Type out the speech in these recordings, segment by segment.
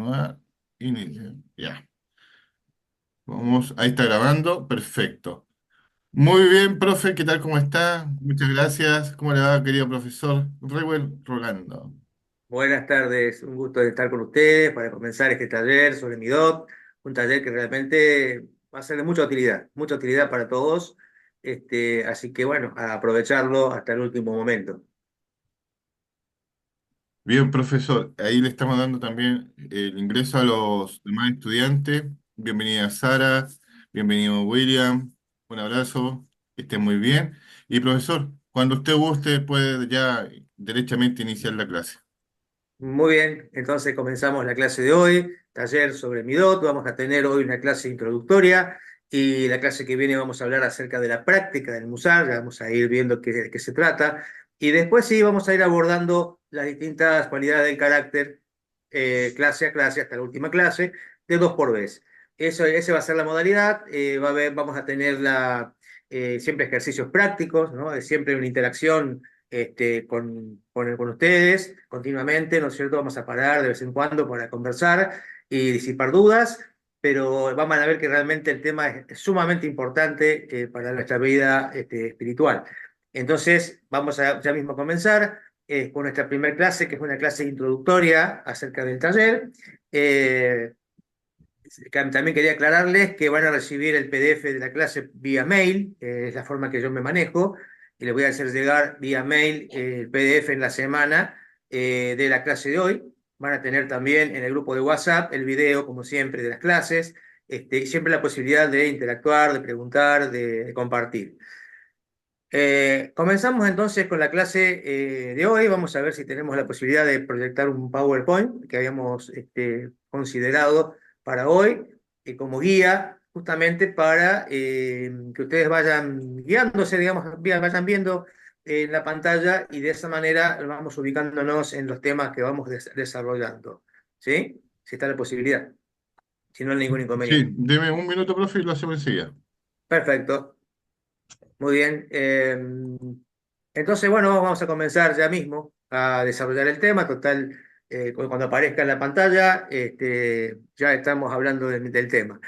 Nueva inicio. Ya. Vamos, ahí está grabando. Perfecto. Muy bien, profe, ¿qué tal? ¿Cómo está? Muchas gracias. ¿Cómo le va, querido profesor? Rewell Rolando. Buenas tardes, un gusto de estar con ustedes para comenzar este taller sobre Midot, un taller que realmente va a ser de mucha utilidad para todos, así que bueno, a aprovecharlo hasta el último momento. Bien, profesor, ahí le estamos dando también el ingreso a los demás estudiantes. Bienvenida Sara, bienvenido William, un abrazo, que esté muy bien. Y profesor, cuando usted guste, puede ya derechamente iniciar la clase. Muy bien, entonces comenzamos la clase de hoy, taller sobre Midot. Vamos a tener hoy una clase introductoria y la clase que viene vamos a hablar acerca de la práctica del Musar, ya vamos a ir viendo de qué se trata. Y después sí vamos a ir abordando las distintas cualidades del carácter, clase a clase, hasta la última clase, de dos por vez. Esa va a ser la modalidad. Vamos a tener siempre ejercicios prácticos, ¿no? Siempre una interacción con ustedes continuamente, ¿no es cierto? Vamos a parar de vez en cuando para conversar y disipar dudas, pero vamos a ver que realmente el tema es sumamente importante para nuestra vida espiritual. Entonces, vamos a ya mismo comenzar con nuestra primera clase, que es una clase introductoria acerca del taller. Eh, También quería aclararles que van a recibir el PDF de la clase vía mail, es la forma que yo me manejo, y les voy a hacer llegar vía mail el PDF en la semana de la clase de hoy. Van a tener también en el grupo de WhatsApp el video, como siempre, de las clases, y siempre la posibilidad de interactuar, de preguntar, de compartir. Comenzamos entonces con la clase de hoy. Vamos a ver si tenemos la posibilidad de proyectar un PowerPoint que habíamos considerado para hoy como guía, justamente para que ustedes vayan guiándose, digamos, vayan viendo en la pantalla y de esa manera vamos ubicándonos en los temas que vamos desarrollando. ¿Sí? Si está la posibilidad, si no hay ningún Sí, inconveniente. deme un minuto, profe, y lo hacemos enseguida. Perfecto. Muy bien. Entonces, bueno, vamos a comenzar ya mismo a desarrollar el tema. Total, cuando aparezca en la pantalla, ya estamos hablando del tema.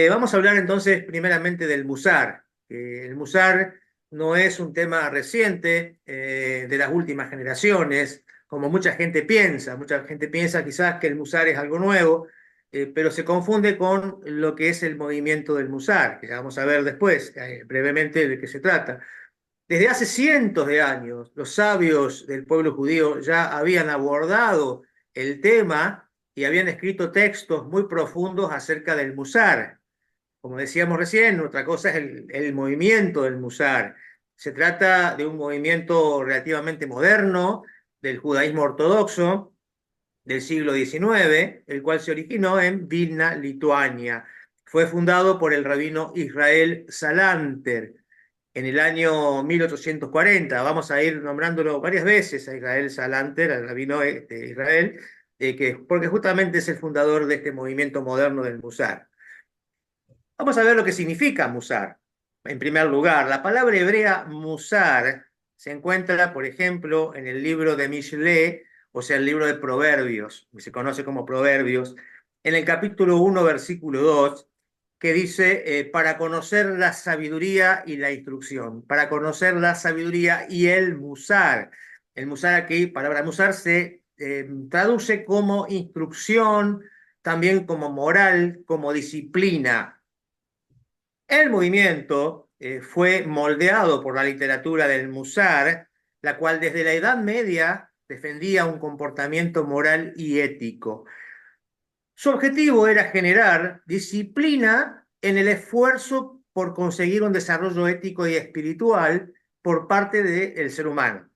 Vamos a hablar entonces primeramente del Musar. El Musar no es un tema reciente, de las últimas generaciones, como mucha gente piensa. Mucha gente piensa quizás que el Musar es algo nuevo, pero se confunde con lo que es el movimiento del Musar, que ya vamos a ver después, brevemente de qué se trata. Desde hace cientos de años, los sabios del pueblo judío ya habían abordado el tema y habían escrito textos muy profundos acerca del Musar. Como decíamos recién, otra cosa es el movimiento del Musar. Se trata de un movimiento relativamente moderno del judaísmo ortodoxo del siglo XIX, el cual se originó en Vilna, Lituania. Fue fundado por el rabino Israel Salanter en el año 1840. Vamos a ir nombrándolo varias veces a Israel Salanter, al rabino de Israel, porque justamente es el fundador de este movimiento moderno del Musar. Vamos a ver lo que significa Musar. En primer lugar, la palabra hebrea Musar se encuentra, por ejemplo, en el libro de Mishle, o sea, el libro de Proverbios, que se conoce como Proverbios, en el capítulo 1, versículo 2, que dice, para conocer la sabiduría y la instrucción, para conocer la sabiduría y el Musar. El Musar aquí, palabra Musar, se traduce como instrucción, también como moral, como disciplina. El movimiento fue moldeado por la literatura del Musar, la cual desde la Edad Media defendía un comportamiento moral y ético. Su objetivo era generar disciplina en el esfuerzo por conseguir un desarrollo ético y espiritual por parte del ser humano.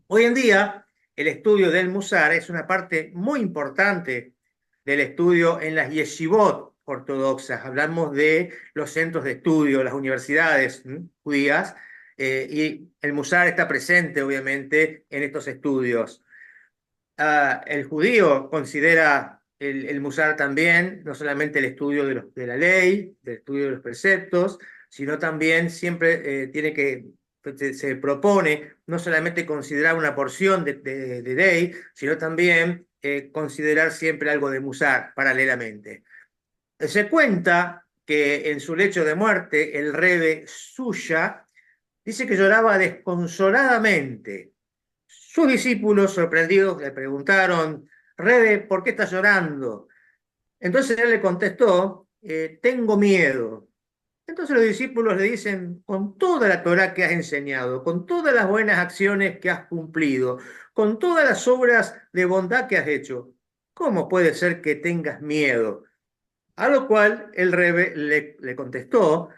Hoy en día, el estudio del Musar es una parte muy importante del estudio en las yeshivot ortodoxas. Hablamos de los centros de estudio, las universidades judías, y el Musar está presente, obviamente, en estos estudios. El judío considera el Musar también, no solamente el estudio de la ley, del estudio de los preceptos, sino también siempre se propone no solamente considerar una porción de ley, sino también considerar siempre algo de Musar paralelamente. Se cuenta que en su lecho de muerte, el Rebbe Suya dice que lloraba desconsoladamente. Sus discípulos, sorprendidos, le preguntaron, Rebbe, ¿por qué estás llorando? Entonces él le contestó, tengo miedo. Entonces los discípulos le dicen, con toda la Torá que has enseñado, con todas las buenas acciones que has cumplido, con todas las obras de bondad que has hecho, ¿cómo puede ser que tengas miedo? A lo cual el Rebe le contestó,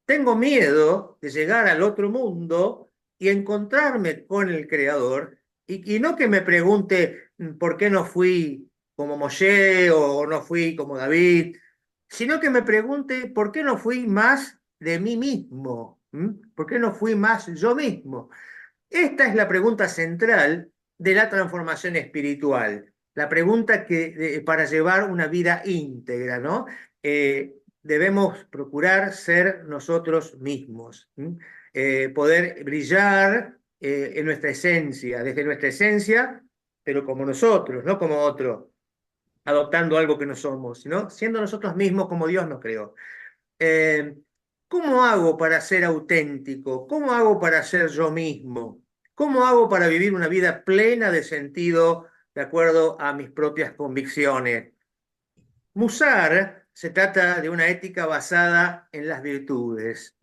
tengo miedo de llegar al otro mundo y encontrarme con el Creador y no que me pregunte por qué no fui como Moshe o no fui como David, sino que me pregunte por qué no fui más de mí mismo, por qué no fui más yo mismo. Esta es la pregunta central de la transformación espiritual, la pregunta para llevar una vida íntegra, ¿no? Debemos procurar ser nosotros mismos, poder brillar en nuestra esencia, desde nuestra esencia, pero como nosotros, no como otro, adoptando algo que no somos, sino siendo nosotros mismos como Dios nos creó. Eh, ¿Cómo hago para ser auténtico? ¿Cómo hago para ser yo mismo? ¿Cómo hago para vivir una vida plena de sentido de acuerdo a mis propias convicciones? Musar se trata de una ética basada en las virtudes,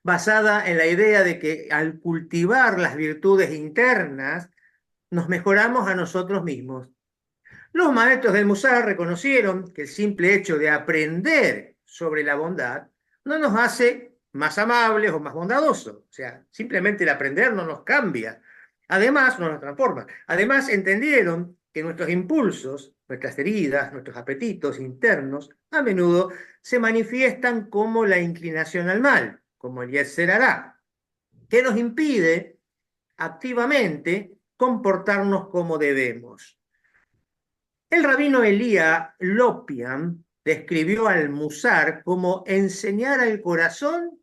basada en la idea de que al cultivar las virtudes internas, nos mejoramos a nosotros mismos. Los maestros del Musar reconocieron que el simple hecho de aprender sobre la bondad no nos hace más amables o más bondadosos. O sea, simplemente el aprender no nos cambia. Además, no nos transforma. Además, entendieron que nuestros impulsos, nuestras heridas, nuestros apetitos internos, a menudo se manifiestan como la inclinación al mal, como el Yetzer Hará, que nos impide activamente comportarnos como debemos. El rabino Elías Lopian describió al Musar como enseñar al corazón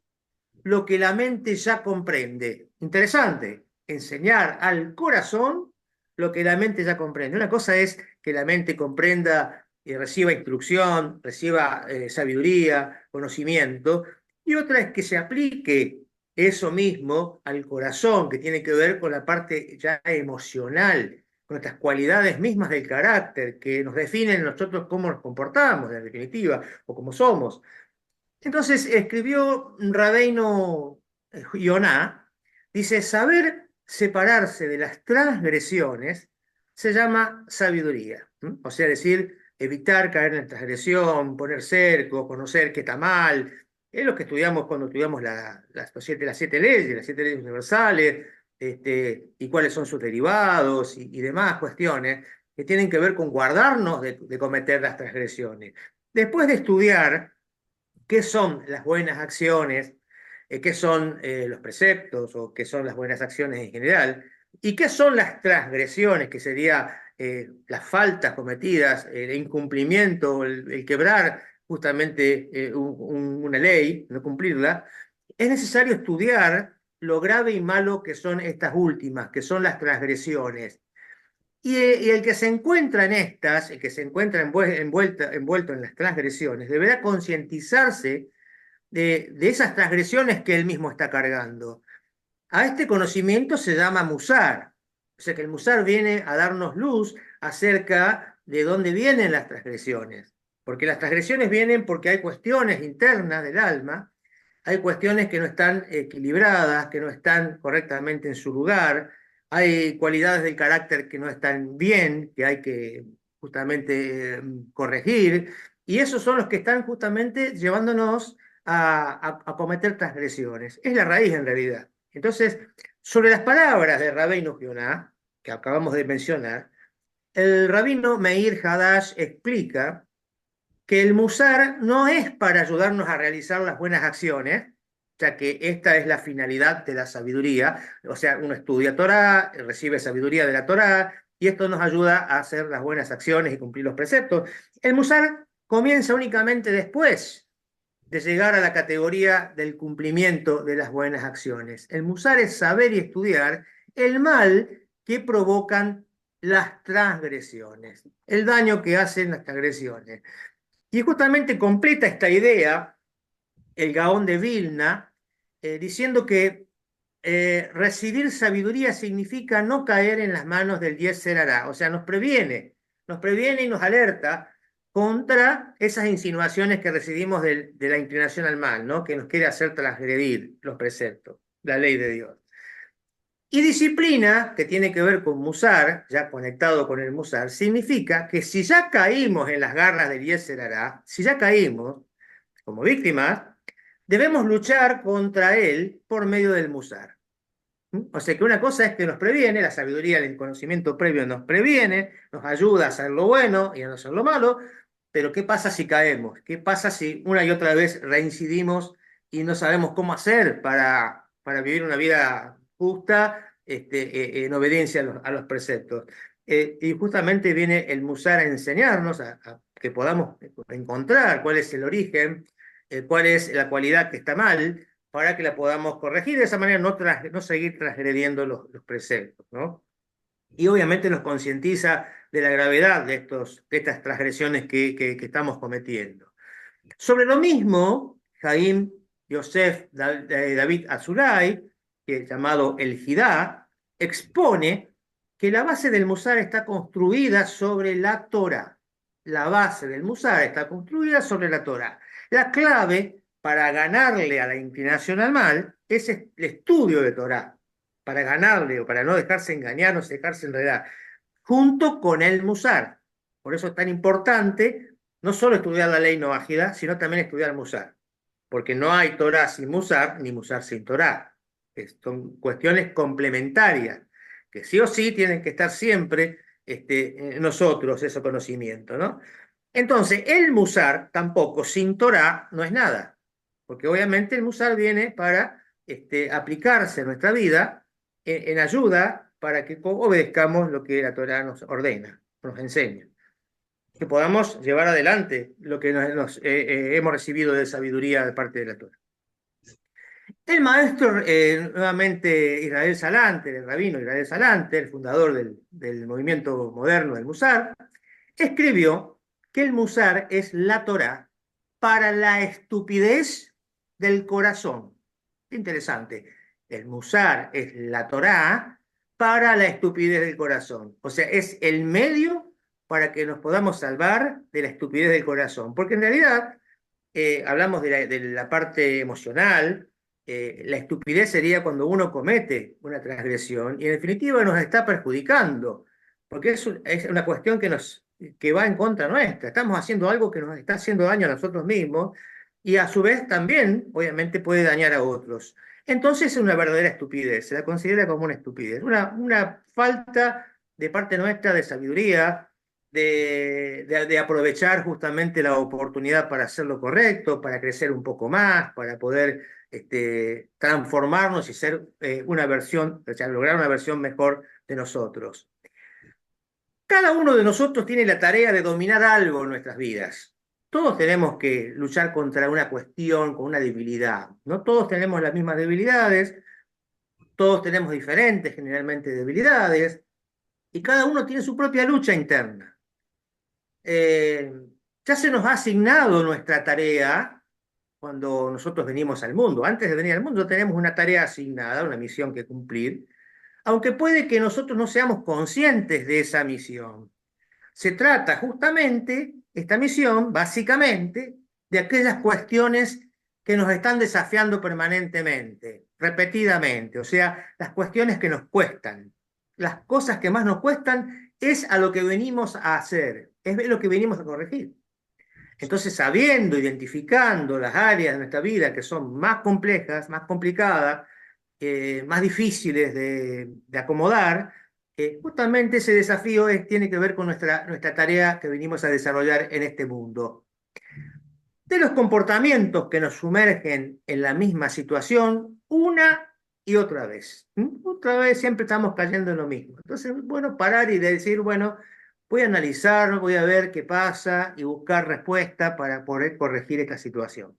lo que la mente ya comprende. Interesante, enseñar al corazón lo que la mente ya comprende. Una cosa es que la mente comprenda y reciba instrucción, reciba sabiduría, conocimiento, y otra es que se aplique eso mismo al corazón, que tiene que ver con la parte ya emocional, con nuestras cualidades mismas del carácter, que nos definen nosotros cómo nos comportamos, en definitiva, o cómo somos. Entonces escribió Rabbeinu Yonah, dice, saber separarse de las transgresiones se llama sabiduría. O sea, decir, evitar caer en transgresión, poner cerco, conocer qué está mal. Es lo que estudiamos cuando estudiamos las siete leyes universales, y cuáles son sus derivados y demás cuestiones que tienen que ver con guardarnos de cometer las transgresiones. Después de estudiar qué son las buenas acciones, qué son los preceptos o qué son las buenas acciones en general, y qué son las transgresiones, que serían las faltas cometidas, el incumplimiento, el quebrar justamente una ley, no cumplirla. Es necesario estudiar lo grave y malo que son estas últimas, que son las transgresiones. Y el que se encuentra en estas, el que se encuentra envuelto en las transgresiones, deberá concientizarse de esas transgresiones que él mismo está cargando. A este conocimiento se llama musar. O sea que el musar viene a darnos luz acerca de dónde vienen las transgresiones. Porque las transgresiones vienen porque hay cuestiones internas del alma, hay cuestiones que no están equilibradas, que no están correctamente en su lugar, hay cualidades del carácter que no están bien, que hay que justamente corregir, y esos son los que están justamente llevándonos a cometer transgresiones. Es la raíz en realidad. Entonces, sobre las palabras de Rabbeinu Yonah, que acabamos de mencionar, el rabino Meir Hadash explica que el musar no es para ayudarnos a realizar las buenas acciones, ya que esta es la finalidad de la sabiduría. O sea, uno estudia Torá, recibe sabiduría de la Torá, y esto nos ayuda a hacer las buenas acciones y cumplir los preceptos. El musar comienza únicamente después de llegar a la categoría del cumplimiento de las buenas acciones. El musar es saber y estudiar el mal que provocan las transgresiones, el daño que hacen las transgresiones. Y justamente completa esta idea el Gaón de Vilna, diciendo que recibir sabiduría significa no caer en las manos del Yetzer Hará, o sea, nos previene y nos alerta contra esas insinuaciones que recibimos de la inclinación al mal, ¿no? Que nos quiere hacer transgredir los preceptos, la ley de Dios. Y disciplina, que tiene que ver con Musar, ya conectado con el Musar, significa que si ya caímos en las garras del Yetzer Hará, si ya caímos como víctimas, debemos luchar contra él por medio del Musar. O sea que una cosa es que nos previene, la sabiduría, el conocimiento previo nos previene, nos ayuda a hacer lo bueno y a no hacer lo malo, pero ¿qué pasa si caemos? ¿Qué pasa si una y otra vez reincidimos y no sabemos cómo hacer para vivir una vida justa en obediencia a los preceptos? Y justamente viene el Musar a enseñarnos a que podamos encontrar cuál es el origen, cuál es la cualidad que está mal, para que la podamos corregir, de esa manera no seguir transgrediendo los preceptos, ¿no? Y obviamente nos concientiza de la gravedad de estas transgresiones que estamos cometiendo. Sobre lo mismo, Jaim Yosef David Azuray, que es llamado el Jidá, expone que la base del Musar está construida sobre la Torá. La base del Musar está construida sobre la Torá. La clave para ganarle a la inclinación al mal es el estudio de Torá, para ganarle o para no dejarse engañar, no dejarse enredar, junto con el Musar. Por eso es tan importante no solo estudiar la ley noágida, sino también estudiar Musar, porque no hay Torah sin Musar, ni Musar sin Torah. Son cuestiones complementarias, que sí o sí tienen que estar siempre en nosotros, ese conocimiento, ¿no? Entonces, el Musar tampoco sin Torah no es nada, porque obviamente el Musar viene para aplicarse en nuestra vida en ayuda para que obedezcamos lo que la Torah nos ordena, nos enseña, que podamos llevar adelante lo que hemos recibido de sabiduría de parte de la Torah. El maestro, nuevamente Israel Salanter, el rabino Israel Salanter, el fundador del movimiento moderno del Musar, escribió que el Musar es la Torah para la estupidez del corazón. Interesante. El Musar es la Torah para la estupidez del corazón. O sea, es el medio para que nos podamos salvar de la estupidez del corazón. Porque en realidad, hablamos de la parte emocional, la estupidez sería cuando uno comete una transgresión y en definitiva nos está perjudicando, porque es una cuestión que va en contra nuestra. Estamos haciendo algo que nos está haciendo daño a nosotros mismos y a su vez también, obviamente, puede dañar a otros. Entonces es una verdadera estupidez, se la considera como una estupidez, una falta de parte nuestra de sabiduría, de aprovechar justamente la oportunidad para hacer lo correcto, para crecer un poco más, para poder transformarnos y ser una versión, o sea, lograr una versión mejor de nosotros. Cada uno de nosotros tiene la tarea de dominar algo en nuestras vidas. Todos tenemos que luchar contra una cuestión, con una debilidad. No todos tenemos las mismas debilidades, todos tenemos diferentes generalmente debilidades, y cada uno tiene su propia lucha interna. Eh, ya se nos ha asignado nuestra tarea cuando nosotros venimos al mundo. Antes de venir al mundo tenemos una tarea asignada, una misión que cumplir, aunque puede que nosotros no seamos conscientes de esa misión. Se trata justamente, esta misión, básicamente, de aquellas cuestiones que nos están desafiando permanentemente, repetidamente, o sea, las cuestiones que nos cuestan. Las cosas que más nos cuestan es a lo que venimos a hacer, es lo que venimos a corregir. Entonces, sabiendo, identificando las áreas de nuestra vida que son más complejas, más complicadas, más difíciles de acomodar, justamente ese desafío tiene que ver con nuestra tarea que venimos a desarrollar en este mundo. De los comportamientos que nos sumergen en la misma situación una y otra vez. Otra vez siempre estamos cayendo en lo mismo. Entonces, bueno, parar y decir, bueno, voy a analizar, voy a ver qué pasa y buscar respuesta para poder corregir esta situación.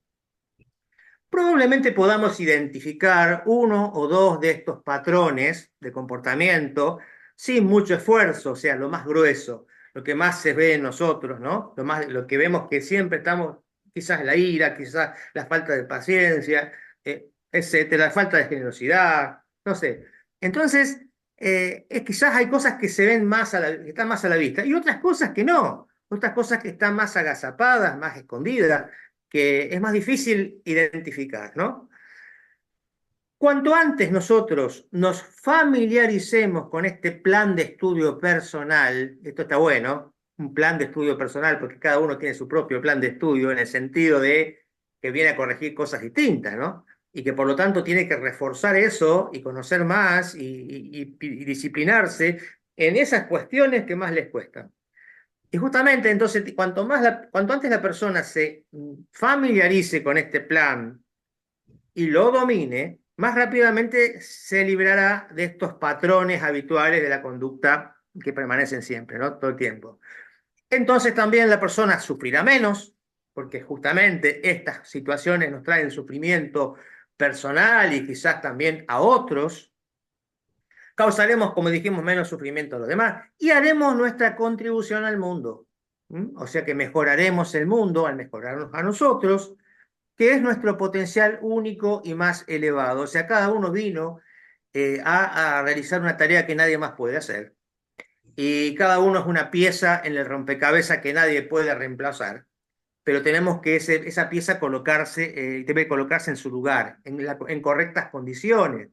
Probablemente podamos identificar uno o dos de estos patrones de comportamiento sin mucho esfuerzo, o sea, lo más grueso, lo que más se ve en nosotros, ¿no? Lo que vemos que siempre estamos, quizás la ira, quizás la falta de paciencia, etcétera, la falta de generosidad, no sé. Entonces, quizás hay cosas que se ven más que están más a la vista y otras cosas que no, otras cosas que están más agazapadas, más escondidas, que es más difícil identificar, ¿no? Cuanto antes nosotros nos familiaricemos con este plan de estudio personal, esto está bueno, un plan de estudio personal, porque cada uno tiene su propio plan de estudio en el sentido de que viene a corregir cosas distintas, ¿no? Y que por lo tanto tiene que reforzar eso y conocer más y disciplinarse en esas cuestiones que más les cuestan. Y justamente entonces, cuanto antes la persona se familiarice con este plan, y lo domine, más rápidamente se librará de estos patrones habituales de la conducta que permanecen siempre, ¿no? Todo el tiempo. Entonces también la persona sufrirá menos, porque justamente estas situaciones nos traen sufrimiento personal y quizás también a otros. Causaremos, como dijimos, menos sufrimiento a los demás y haremos nuestra contribución al mundo. O sea que mejoraremos el mundo al mejorarnos a nosotros, que es nuestro potencial único y más elevado. O sea, cada uno vino a realizar una tarea que nadie más puede hacer. Y cada uno es una pieza en el rompecabezas que nadie puede reemplazar. Pero tenemos que esa pieza debe colocarse en su lugar, en correctas condiciones,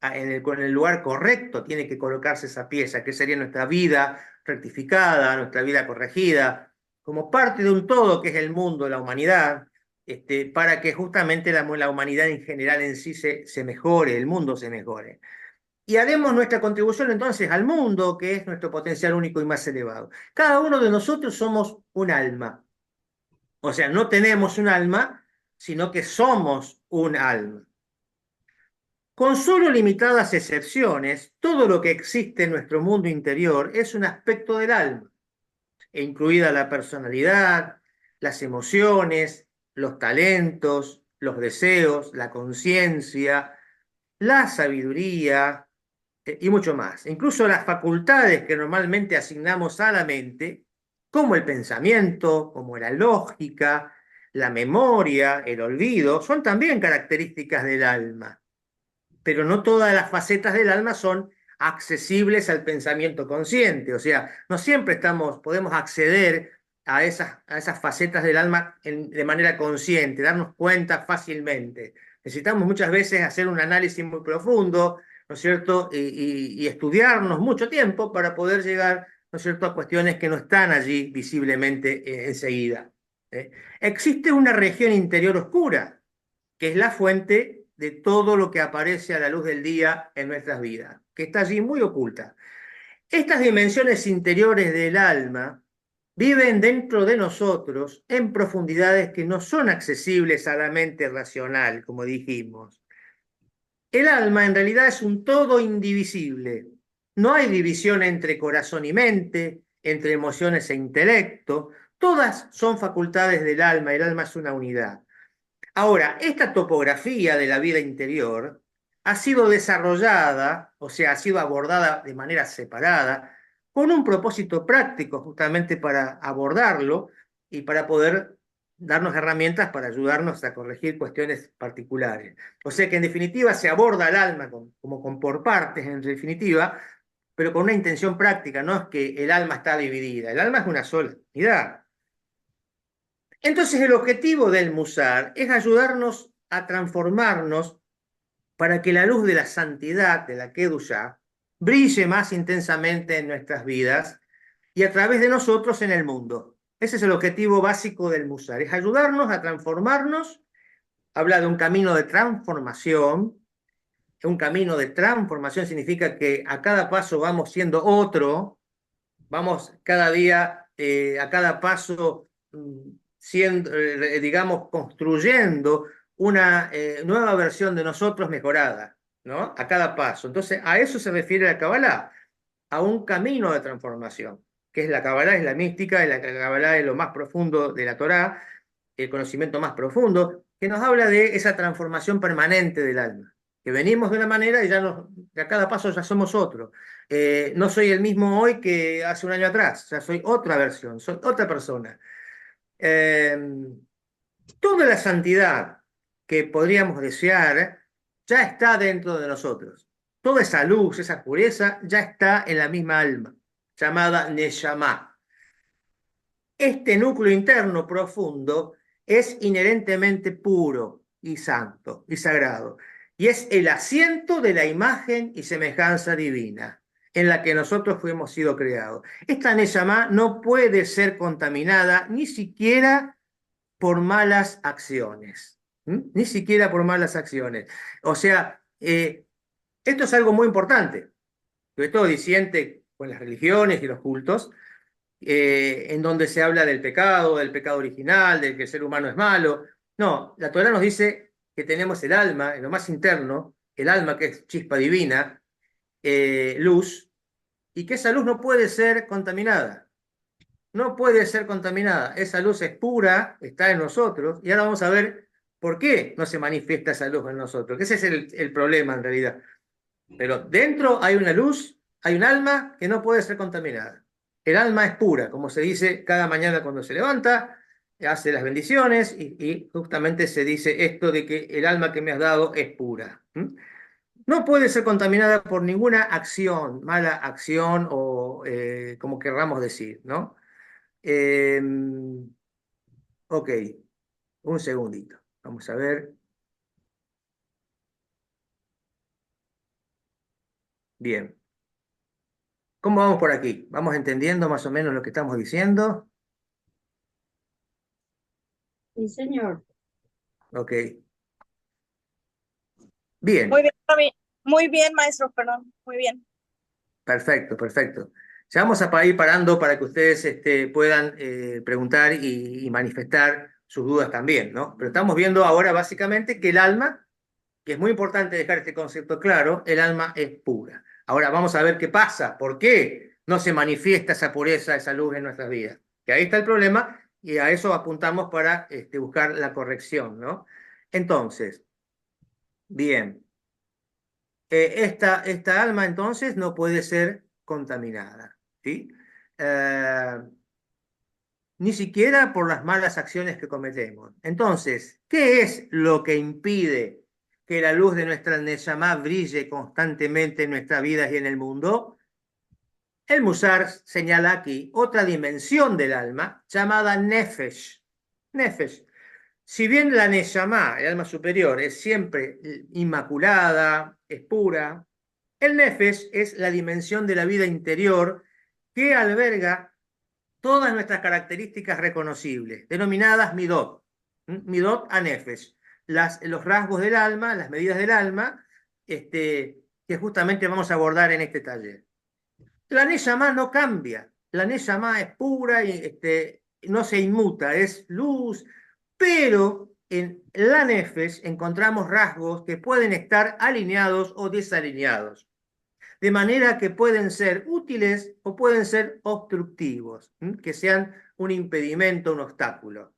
en el lugar correcto tiene que colocarse esa pieza, que sería nuestra vida rectificada, nuestra vida corregida, como parte de un todo que es el mundo, la humanidad, para que justamente la humanidad en general en sí se mejore, el mundo se mejore. Y haremos nuestra contribución entonces al mundo, que es nuestro potencial único y más elevado. Cada uno de nosotros somos un alma. O sea, no tenemos un alma, sino que somos un alma. Con solo limitadas excepciones, todo lo que existe en nuestro mundo interior es un aspecto del alma, e incluida la personalidad, las emociones, los talentos, los deseos, la conciencia, la sabiduría, y mucho más. Incluso las facultades que normalmente asignamos a la mente, como el pensamiento, como la lógica, la memoria, el olvido, son también características del alma, pero no todas las facetas del alma son accesibles al pensamiento consciente, o sea, no siempre podemos acceder a esas facetas del alma de manera consciente, darnos cuenta fácilmente. Necesitamos muchas veces hacer un análisis muy profundo, ¿no es cierto? Y estudiarnos mucho tiempo para poder llegar, ¿no es cierto?, a cuestiones que no están allí visiblemente enseguida. ¿Eh? Existe una región interior oscura, que es la fuente de todo lo que aparece a la luz del día en nuestras vidas, que está allí muy oculta. Estas dimensiones interiores del alma viven dentro de nosotros en profundidades que no son accesibles a la mente racional, como dijimos. El alma en realidad es un todo indivisible. No hay división entre corazón y mente, entre emociones e intelecto. Todas son facultades del alma. El alma es una unidad. Ahora, esta topografía de la vida interior ha sido desarrollada, o sea, ha sido abordada de manera separada, con un propósito práctico justamente para abordarlo y para poder darnos herramientas para ayudarnos a corregir cuestiones particulares. O sea que en definitiva se aborda el alma como con por partes, en definitiva, pero con una intención práctica, no es que el alma está dividida, el alma es una sola unidad. Entonces el objetivo del Musar es ayudarnos a transformarnos para que la luz de la santidad, de la Kedushá, brille más intensamente en nuestras vidas y a través de nosotros en el mundo. Ese es el objetivo básico del Musar, es ayudarnos a transformarnos, habla de un camino de transformación. Un camino de transformación significa que a cada paso vamos siendo otro, vamos cada día, a cada paso, siendo, digamos, construyendo una nueva versión de nosotros mejorada, ¿no? A cada paso. Entonces, a eso se refiere la Kabbalah, a un camino de transformación, que es la Kabbalah, es la mística, la Kabbalah es lo más profundo de la Torá, el conocimiento más profundo, que nos habla de esa transformación permanente del alma. que venimos de una manera y a cada paso ya somos otro. No soy el mismo hoy que hace un año atrás, ya soy otra versión, soy otra persona. Eh, Toda la santidad que podríamos desear ya está dentro de nosotros. Toda esa luz, esa pureza, ya está en la misma alma, llamada Neshama. Este núcleo interno profundo es inherentemente puro y santo y sagrado, y es el asiento de la imagen y semejanza divina en la que nosotros fuimos sido creados. Esta Neshama no puede ser contaminada ni siquiera por malas acciones. Ni siquiera por malas acciones. O sea, esto es algo muy importante, sobre todo diciente con las religiones y los cultos, en donde se habla del pecado original, de que el ser humano es malo. No, la Torá nos dice que tenemos el alma, en lo más interno, el alma que es chispa divina, luz, y que esa luz no puede ser contaminada. No puede ser contaminada. Esa luz es pura, está en nosotros, y ahora vamos a ver por qué no se manifiesta esa luz en nosotros, que ese es el problema en realidad. Pero dentro hay una luz, hay un alma que no puede ser contaminada. El alma es pura, como se dice cada mañana cuando se levanta, hace las bendiciones y justamente se dice esto de que el alma que me has dado es pura. No puede ser contaminada por ninguna acción, mala acción o como querramos decir, ¿no? Eh, ok, un segundito. Vamos a ver. Bien. ¿Cómo vamos por aquí? ¿Vamos entendiendo más o menos lo que estamos diciendo? Sí, señor. Ok. Bien. Muy bien, muy bien, maestro, perdón, muy bien. Perfecto, perfecto. Ya vamos a ir parando para que ustedes puedan preguntar y manifestar sus dudas también, ¿no? Pero estamos viendo ahora básicamente que el alma, que es muy importante dejar este concepto claro, el alma es pura. Ahora vamos a ver qué pasa, por qué no se manifiesta esa pureza, esa luz en nuestras vidas. Que ahí está el problema y a eso apuntamos para buscar la corrección, ¿no? Entonces, bien. Esta alma entonces no puede ser contaminada, ¿sí? Eh, Ni siquiera por las malas acciones que cometemos. Entonces, ¿qué es lo que impide que la luz de nuestra Neshama brille constantemente en nuestras vidas y en el mundo? El Musar señala aquí otra dimensión del alma llamada Nefesh. Nefesh. Si bien la Neshama, el alma superior, es siempre inmaculada, es pura, el Nefesh es la dimensión de la vida interior que alberga todas nuestras características reconocibles, denominadas Midot. Midot a Nefesh. Los rasgos del alma, las medidas del alma, que justamente vamos a abordar en este taller. La Neshama no cambia, la Neshama es pura y no se inmuta, es luz, pero en la Nefesh encontramos rasgos que pueden estar alineados o desalineados, de manera que pueden ser útiles o pueden ser obstructivos, que sean un impedimento, un obstáculo.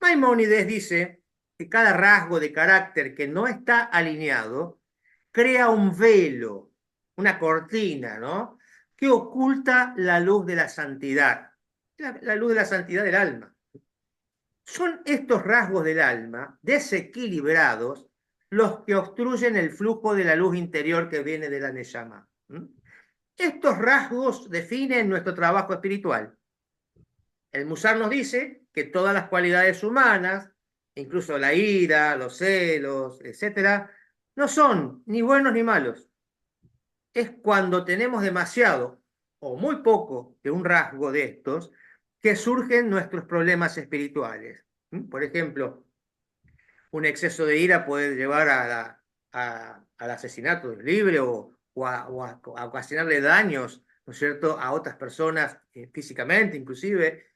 Maimónides dice que cada rasgo de carácter que no está alineado crea un velo, una cortina, ¿no? Que oculta la luz de la santidad, la luz de la santidad del alma. Son estos rasgos del alma desequilibrados los que obstruyen el flujo de la luz interior que viene de la Neshama. Estos rasgos definen nuestro trabajo espiritual. El Musar nos dice que todas las cualidades humanas, incluso la ira, los celos, etcétera, no son ni buenos ni malos. Es cuando tenemos demasiado o muy poco de un rasgo de estos que surgen nuestros problemas espirituales. Por ejemplo, un exceso de ira puede llevar al asesinato libre o a ocasionarle daños, ¿no es cierto?, a otras personas físicamente inclusive,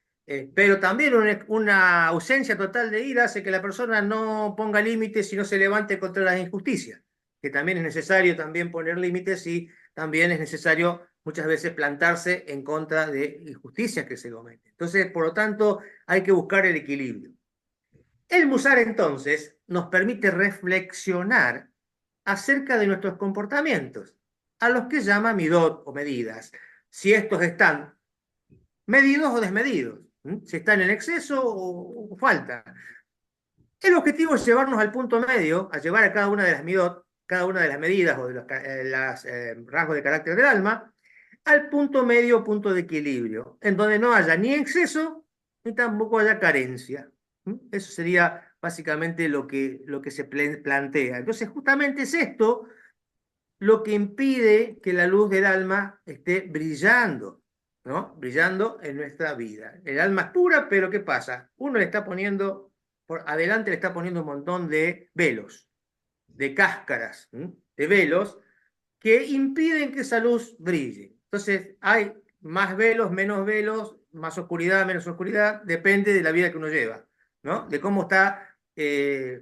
pero también una ausencia total de ira hace que la persona no ponga límites y no se levante contra las injusticias, que también es necesario también poner límites y también es necesario muchas veces plantarse en contra de injusticias que se cometen. Entonces, por lo tanto, hay que buscar el equilibrio. El Musar entonces nos permite reflexionar acerca de nuestros comportamientos, a los que llama midot o medidas. Si estos están medidos o desmedidos, si están en exceso o falta. El objetivo es llevarnos al punto medio, a llevar a cada una de las midot, cada una de las medidas o de los rasgos de carácter del alma, al punto medio, punto de equilibrio, en donde no haya ni exceso ni tampoco haya carencia. Eso sería básicamente lo que se plantea. Entonces, justamente es esto lo que impide que la luz del alma esté brillando, ¿no? Brillando en nuestra vida. El alma es pura, pero ¿qué pasa? Uno le está poniendo, por adelante le está poniendo un montón de velos, de cáscaras, de velos, que impiden que esa luz brille. Entonces, hay más velos, más oscuridad, menos oscuridad, depende de la vida que uno lleva, ¿no? De cómo está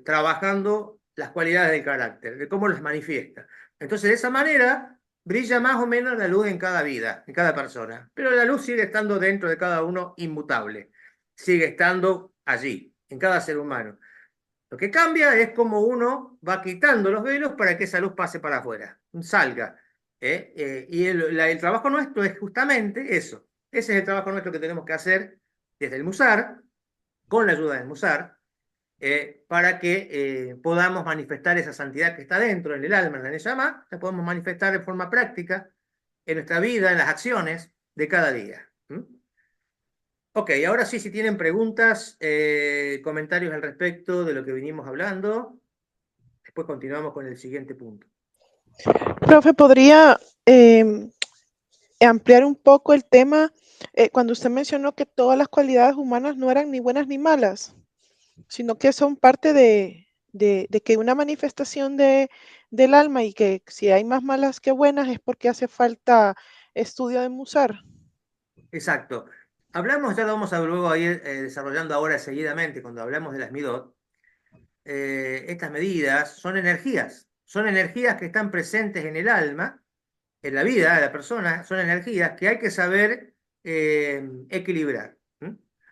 trabajando las cualidades del carácter, de cómo las manifiesta. Entonces, de esa manera, brilla más o menos la luz en cada vida, en cada persona. Pero la luz sigue estando dentro de cada uno inmutable, sigue estando allí, en cada ser humano. Lo que cambia es cómo uno va quitando los velos para que esa luz pase para afuera, salga. Y el trabajo nuestro es justamente eso. Ese es el trabajo nuestro que tenemos que hacer desde el Musar, con la ayuda del Musar, para que podamos manifestar esa santidad que está dentro, en el alma, en la Neshama, la podemos manifestar de forma práctica en nuestra vida, en las acciones de cada día. Ok, ahora sí, si tienen preguntas, comentarios al respecto de lo que venimos hablando, después continuamos con el siguiente punto. Profe, ¿podría ampliar un poco el tema cuando usted mencionó que todas las cualidades humanas no eran ni buenas ni malas, sino que son parte de que una manifestación del alma y que si hay más malas que buenas es porque hace falta estudio de Musar? Exacto. Hablamos, ya lo vamos a luego a ir desarrollando ahora seguidamente, cuando hablamos de las midot. Estas medidas son energías que están presentes en el alma, en la vida de la persona, son energías que hay que saber equilibrar,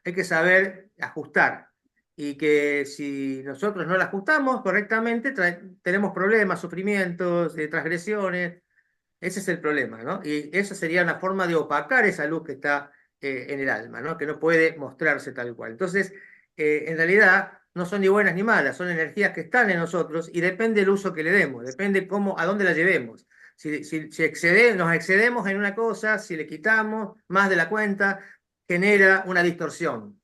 hay que saber ajustar, y que si nosotros no la ajustamos correctamente, tenemos problemas, sufrimientos, transgresiones. Ese es el problema, ¿no? Y esa sería una forma de opacar esa luz que está en el alma, ¿no? Que no puede mostrarse tal cual. Entonces, en realidad, no son ni buenas ni malas, son energías que están en nosotros y depende del uso que le demos, depende a dónde la llevemos. Si nos excedemos en una cosa, si le quitamos más de la cuenta, genera una distorsión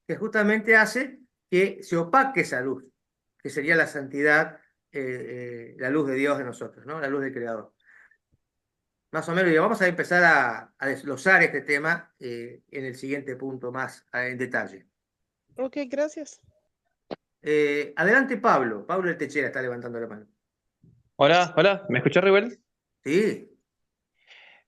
que justamente hace que se opaque esa luz, que sería la santidad, la luz de Dios en nosotros, ¿no? La luz del Creador. Más o menos, y vamos a empezar a desglosar este tema en el siguiente punto más en detalle. Ok, gracias. Adelante, Pablo. Pablo el Techera está levantando la mano. Hola, hola, ¿me escuchás, Ribel? Sí,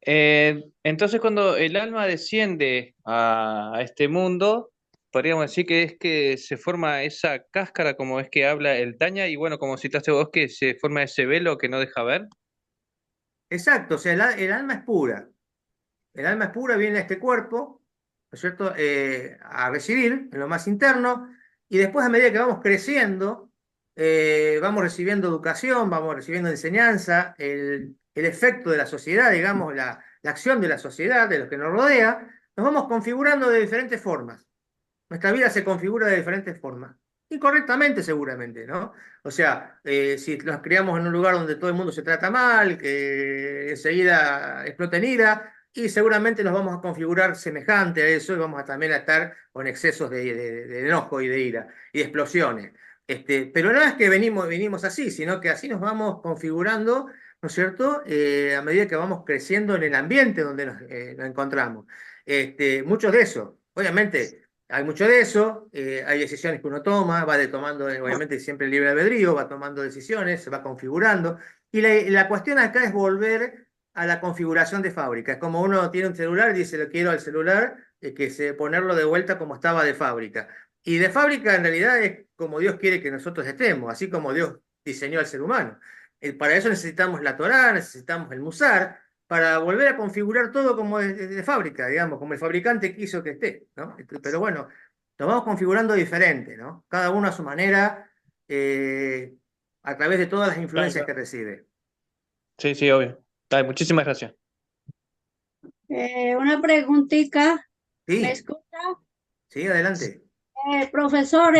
Entonces, cuando el alma desciende a este mundo, podríamos decir que es que se forma esa cáscara, como es que habla el Taña, y bueno, como citaste vos, que se forma ese velo que no deja ver. exacto. O sea, el alma es pura. El alma es pura, viene a este cuerpo, ¿no es cierto?, a recibir en lo más interno, y después a medida que vamos creciendo, vamos recibiendo educación, vamos recibiendo enseñanza, el efecto de la sociedad, digamos, la acción de la sociedad, de lo que nos rodea, nos vamos configurando de diferentes formas. Nuestra vida se configura de diferentes formas. Incorrectamente, seguramente, ¿no? O sea, si nos criamos en un lugar donde todo el mundo se trata mal, que enseguida explota en ira, y seguramente nos vamos a configurar semejante a eso y vamos a también a estar con excesos de enojo y de ira y de explosiones. Pero no es que venimos así, sino que así nos vamos configurando, ¿no es cierto?, a medida que vamos creciendo en el ambiente donde nos encontramos. Muchos de eso, obviamente. Hay mucho de eso, hay decisiones que uno toma, tomando, obviamente, siempre libre albedrío, va tomando decisiones, se va configurando. Y la cuestión acá es volver a la configuración de fábrica. Es como uno tiene un celular y dice, lo quiero al celular, ponerlo de vuelta como estaba de fábrica. Y de fábrica en realidad es como Dios quiere que nosotros estemos, así como Dios diseñó al ser humano. Para eso necesitamos la Torá, necesitamos el Musar, para volver a configurar todo como de fábrica, digamos, como el fabricante quiso que esté, ¿no? Pero bueno, lo vamos configurando diferente, ¿no? Cada uno a su manera, a través de todas las Claro, influencias que claro. recibe. Sí, sí, obvio. Dale, muchísimas gracias. Una preguntita, ¿me Sí, escucha? sí, adelante. Profesor,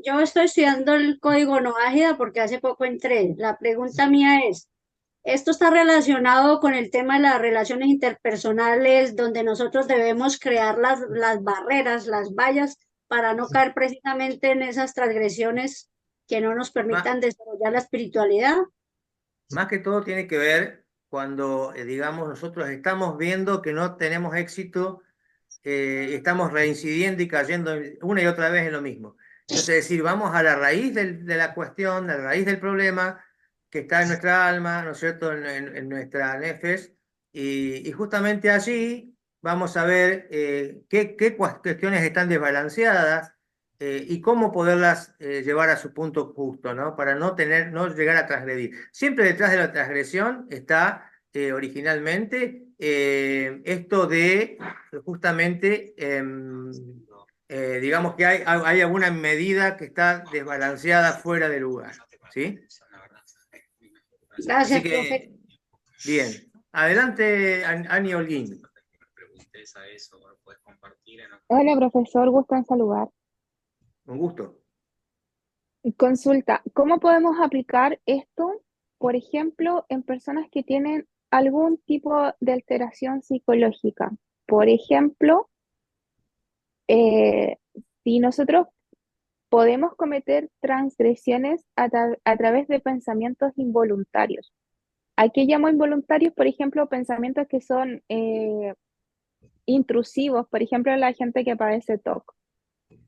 yo estoy estudiando el código no ágida porque hace poco entré. La pregunta mía es, ¿esto está relacionado con el tema de las relaciones interpersonales donde nosotros debemos crear las barreras, las vallas para no caer precisamente en esas transgresiones que no nos Ma- permitan desarrollar la espiritualidad? Más que todo tiene que ver cuando, digamos, nosotros estamos viendo que no tenemos éxito, estamos reincidiendo y cayendo una y otra vez en lo mismo. Entonces, es decir, vamos a la raíz de la cuestión, a la raíz del problema que está en nuestra alma, ¿no es cierto?, en nuestra nefes, y justamente allí vamos a ver qué cuestiones están desbalanceadas y cómo poderlas llevar a su punto justo, ¿no? Para no llegar a transgredir. Siempre detrás de la transgresión está originalmente esto de justamente, digamos que hay alguna medida que está desbalanceada fuera de lugar, ¿sí? Así Gracias, profe. que, bien. Adelante, Ani Holguín. Hola, profesor, gusto en saludar. Un gusto. Consulta, ¿cómo podemos aplicar esto, por ejemplo, en personas que tienen algún tipo de alteración psicológica? Por ejemplo, eh, si nosotros podemos cometer transgresiones a través de pensamientos involuntarios. ¿A qué llamo involuntarios? Por ejemplo, pensamientos que son intrusivos, por ejemplo, la gente que padece TOC.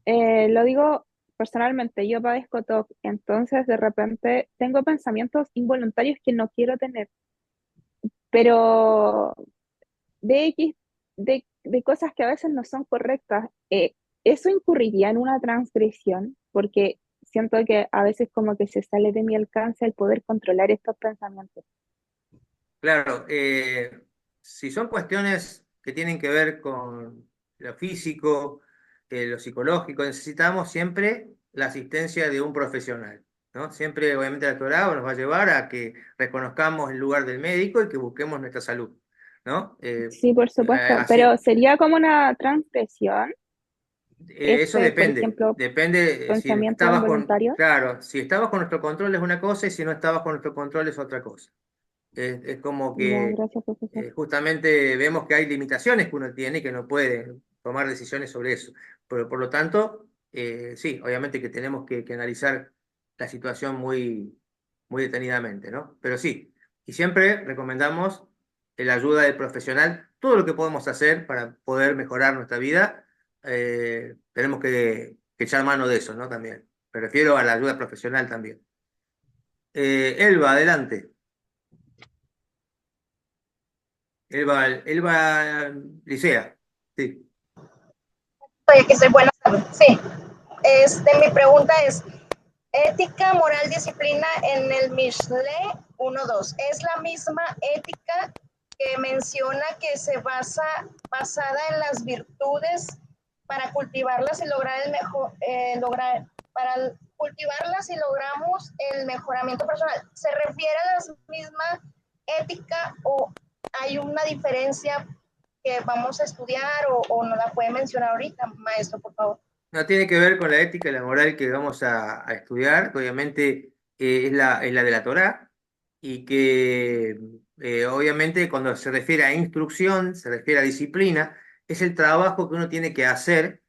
Lo digo personalmente, yo padezco TOC, entonces de repente tengo pensamientos involuntarios que no quiero tener, pero de X, de cosas que a veces no son correctas. Eso incurriría en una transgresión, porque siento que a veces como que se sale de mi alcance el poder controlar estos pensamientos. Claro, si son cuestiones que tienen que ver con lo físico, lo psicológico, necesitamos siempre la asistencia de un profesional, ¿no? Siempre, obviamente, el doctorado nos va a llevar a que reconozcamos el lugar del médico y que busquemos nuestra salud, ¿no? Sí, por supuesto, pero Así, sería como una transgresión, eso por depende, ejemplo, depende si pensamientos estabas con, involuntarios. claro, si estabas con nuestro control es una cosa y si no estabas con nuestro control es otra cosa. Es como Ya, que gracias, profesor. justamente vemos que hay limitaciones que uno tiene y que no puede tomar decisiones sobre eso. Pero por lo tanto, sí, obviamente que tenemos que analizar la situación muy detenidamente, ¿no? Pero sí, y siempre recomendamos la ayuda del profesional, todo lo que podemos hacer para poder mejorar nuestra vida, tenemos que echar mano de eso, ¿no? También. Me refiero a la ayuda profesional también. Elba, adelante. Elba Licea, sí. Oye, que soy buena salud. Sí. Mi pregunta es, ética, moral, disciplina en el Mishle 1.2. ¿Es la misma ética que menciona que se basada en las virtudes para cultivarlas y lograr para cultivarlas y logramos el mejoramiento personal? ¿Se refiere a la misma ética o hay una diferencia que vamos a estudiar o no la puede mencionar ahorita, maestro, por favor? No tiene que ver con la ética y la moral que vamos a estudiar, que obviamente es la de la Torá, y que obviamente cuando se refiere a instrucción, se refiere a disciplina, es el trabajo que uno tiene que hacer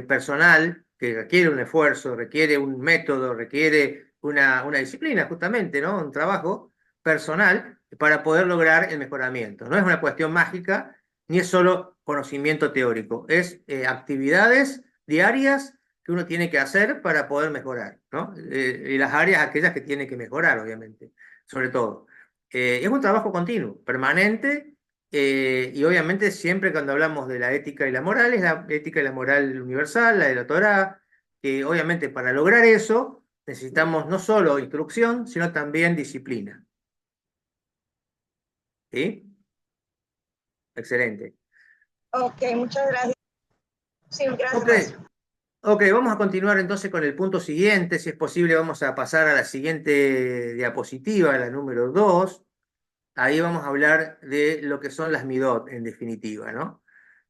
personal, que requiere un esfuerzo, requiere un método, requiere una disciplina justamente, ¿no? Un trabajo personal para poder lograr el mejoramiento. No es una cuestión mágica, ni es solo conocimiento teórico, es actividades diarias que uno tiene que hacer para poder mejorar, ¿no? Y las áreas aquellas que tiene que mejorar, obviamente, sobre todo. Es un trabajo continuo, permanente, y obviamente siempre cuando hablamos de la ética y la moral, es la ética y la moral universal, la de la Torá, que obviamente para lograr eso necesitamos no solo instrucción, sino también disciplina. ¿Sí? Excelente. Ok, muchas gracias. Sí, gracias, Ok, maestro. Ok, vamos a continuar entonces con el punto siguiente. Si es posible, vamos a pasar a la siguiente diapositiva, la número 2. Ahí vamos a hablar de lo que son las midot, en definitiva, ¿no?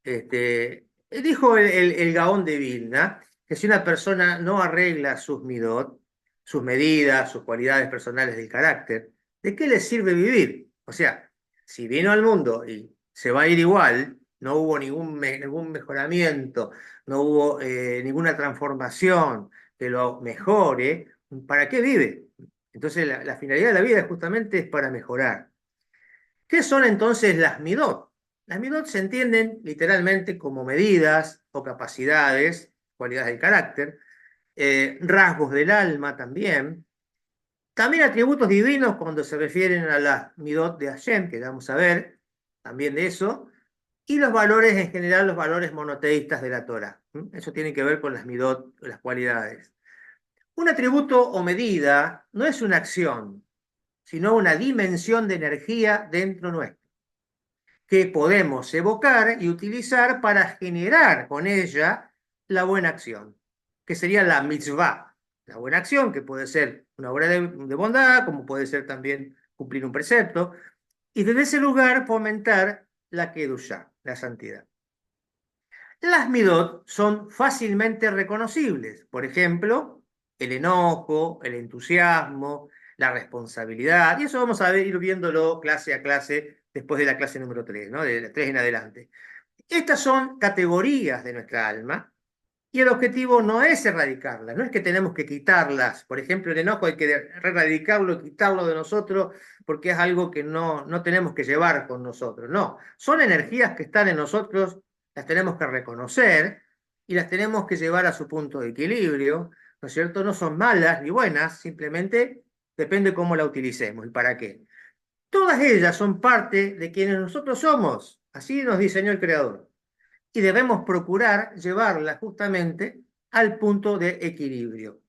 Dijo el Gaón de Vilna que si una persona no arregla sus midot, sus medidas, sus cualidades personales del carácter, ¿de qué le sirve vivir? O sea, si vino al mundo y se va a ir igual, no hubo ningún mejoramiento, no hubo ninguna transformación que lo mejore, ¿para qué vive? Entonces la finalidad de la vida justamente es para mejorar. ¿Qué son entonces las midot? Las midot se entienden literalmente como medidas o capacidades, cualidades del carácter, rasgos del alma también. También atributos divinos cuando se refieren a las midot de Hashem, que vamos a ver también de eso. Y los valores en general, los valores monoteístas de la Torah. Eso tiene que ver con las midot, las cualidades. Un atributo o medida no es una acción, sino una dimensión de energía dentro nuestro, que podemos evocar y utilizar para generar con ella la buena acción, que sería la mitzvah, la buena acción, que puede ser una obra de bondad, como puede ser también cumplir un precepto, y desde ese lugar fomentar la kedushá, la santidad. Las midot son fácilmente reconocibles, por ejemplo, el enojo, el entusiasmo, la responsabilidad, y eso vamos a ir viéndolo clase a clase después de la clase número 3, ¿no? De la 3 en adelante. Estas son categorías de nuestra alma y el objetivo no es erradicarlas, no es que tenemos que quitarlas. Por ejemplo, el enojo hay que erradicarlo, quitarlo de nosotros porque es algo que no tenemos que llevar con nosotros. No, son energías que están en nosotros, las tenemos que reconocer y las tenemos que llevar a su punto de equilibrio, ¿no es cierto? No son malas ni buenas, simplemente depende cómo la utilicemos y para qué. Todas ellas son parte de quienes nosotros somos, así nos diseñó el Creador y debemos procurar llevarla justamente al punto de equilibrio.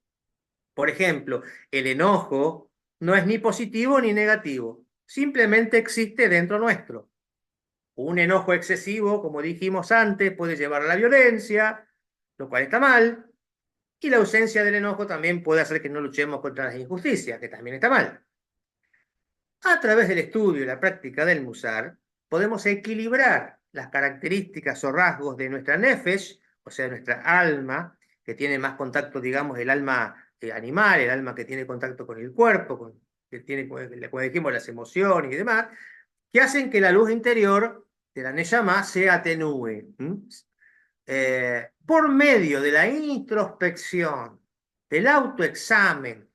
Por ejemplo, el enojo no es ni positivo ni negativo, simplemente existe dentro nuestro. Un enojo excesivo, como dijimos antes, puede llevar a la violencia, lo cual está mal, y la ausencia del enojo también puede hacer que no luchemos contra las injusticias, que también está mal. A través del estudio y la práctica del Musar, podemos equilibrar las características o rasgos de nuestra nefesh, o sea, nuestra alma, que tiene más contacto, digamos, el alma animal, el alma que tiene contacto con el cuerpo, que tiene, como dijimos, las emociones y demás, que hacen que la luz interior de la Neyamá se atenúe. Por medio de la introspección, del autoexamen,